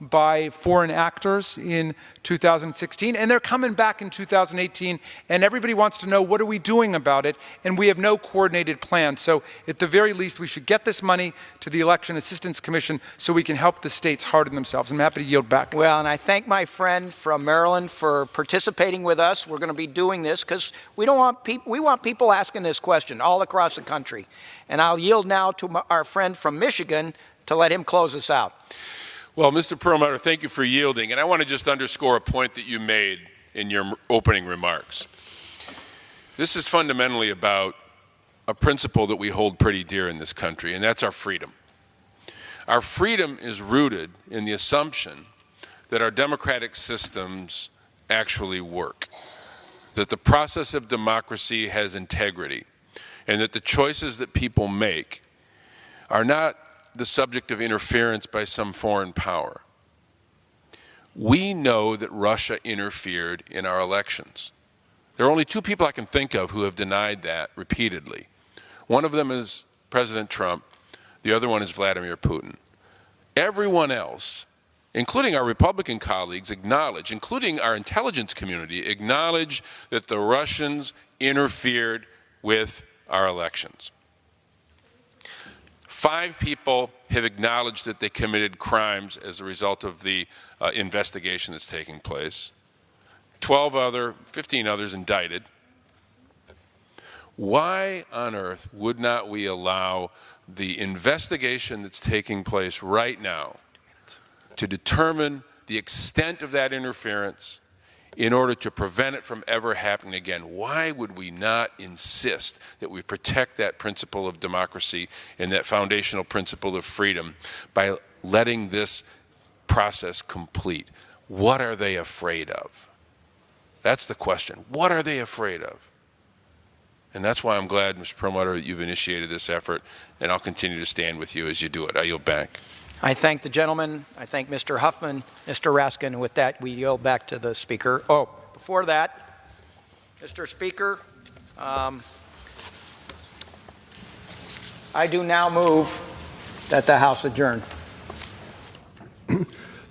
by foreign actors in 2016, and they're coming back in 2018, and everybody wants to know, what are we doing about it? And we have no coordinated plan. So at the very least, we should get this money to the Election Assistance Commission so we can help the states harden themselves. I'm happy to yield back. Well, and I thank my friend from Maryland for participating with us. We're going to be doing this because we want people asking this question all across the country. And I'll yield now to our friend from Michigan to let him close us out. Well, Mr. Perlmutter, thank you for yielding. And I want to just underscore a point that you made in your opening remarks. This is fundamentally about a principle that we hold pretty dear in this country, and that's our freedom. Our freedom is rooted in the assumption that our democratic systems actually work, that the process of democracy has integrity, and that the choices that people make are not the subject of interference by some foreign power. We know that Russia interfered in our elections. There are only two people I can think of who have denied that repeatedly. One of them is President Trump. The other one is Vladimir Putin. Everyone else, including our Republican colleagues, acknowledge, including our intelligence community, acknowledge that the Russians interfered with our elections. 5 people have acknowledged that they committed crimes as a result of the investigation that's taking place. 15 others indicted. Why on earth would not we allow the investigation that's taking place right now to determine the extent of that interference in order to prevent it from ever happening again? Why would we not insist that we protect that principle of democracy and that foundational principle of freedom by letting this process complete? What are they afraid of? That's the question. What are they afraid of? And that's why I'm glad, Mr. Perlmutter, that you've initiated this effort, and I'll continue to stand with you as you do it. I yield back. I thank the gentleman. I thank Mr. Huffman, Mr. Raskin. And with that, we yield back to the Speaker. Oh, before that, Mr. Speaker, I do now move that the House adjourn.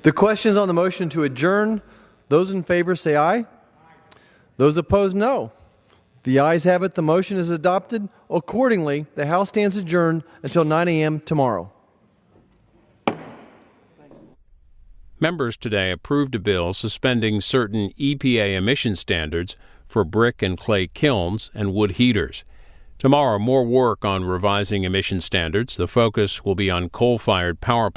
The question is on the motion to adjourn. Those in favor say aye. Those opposed, no. The ayes have it. The motion is adopted. Accordingly, the House stands adjourned until 9 a.m. tomorrow. Members today approved a bill suspending certain EPA emission standards for brick and clay kilns and wood heaters. Tomorrow, more work on revising emission standards. The focus will be on coal-fired power plants.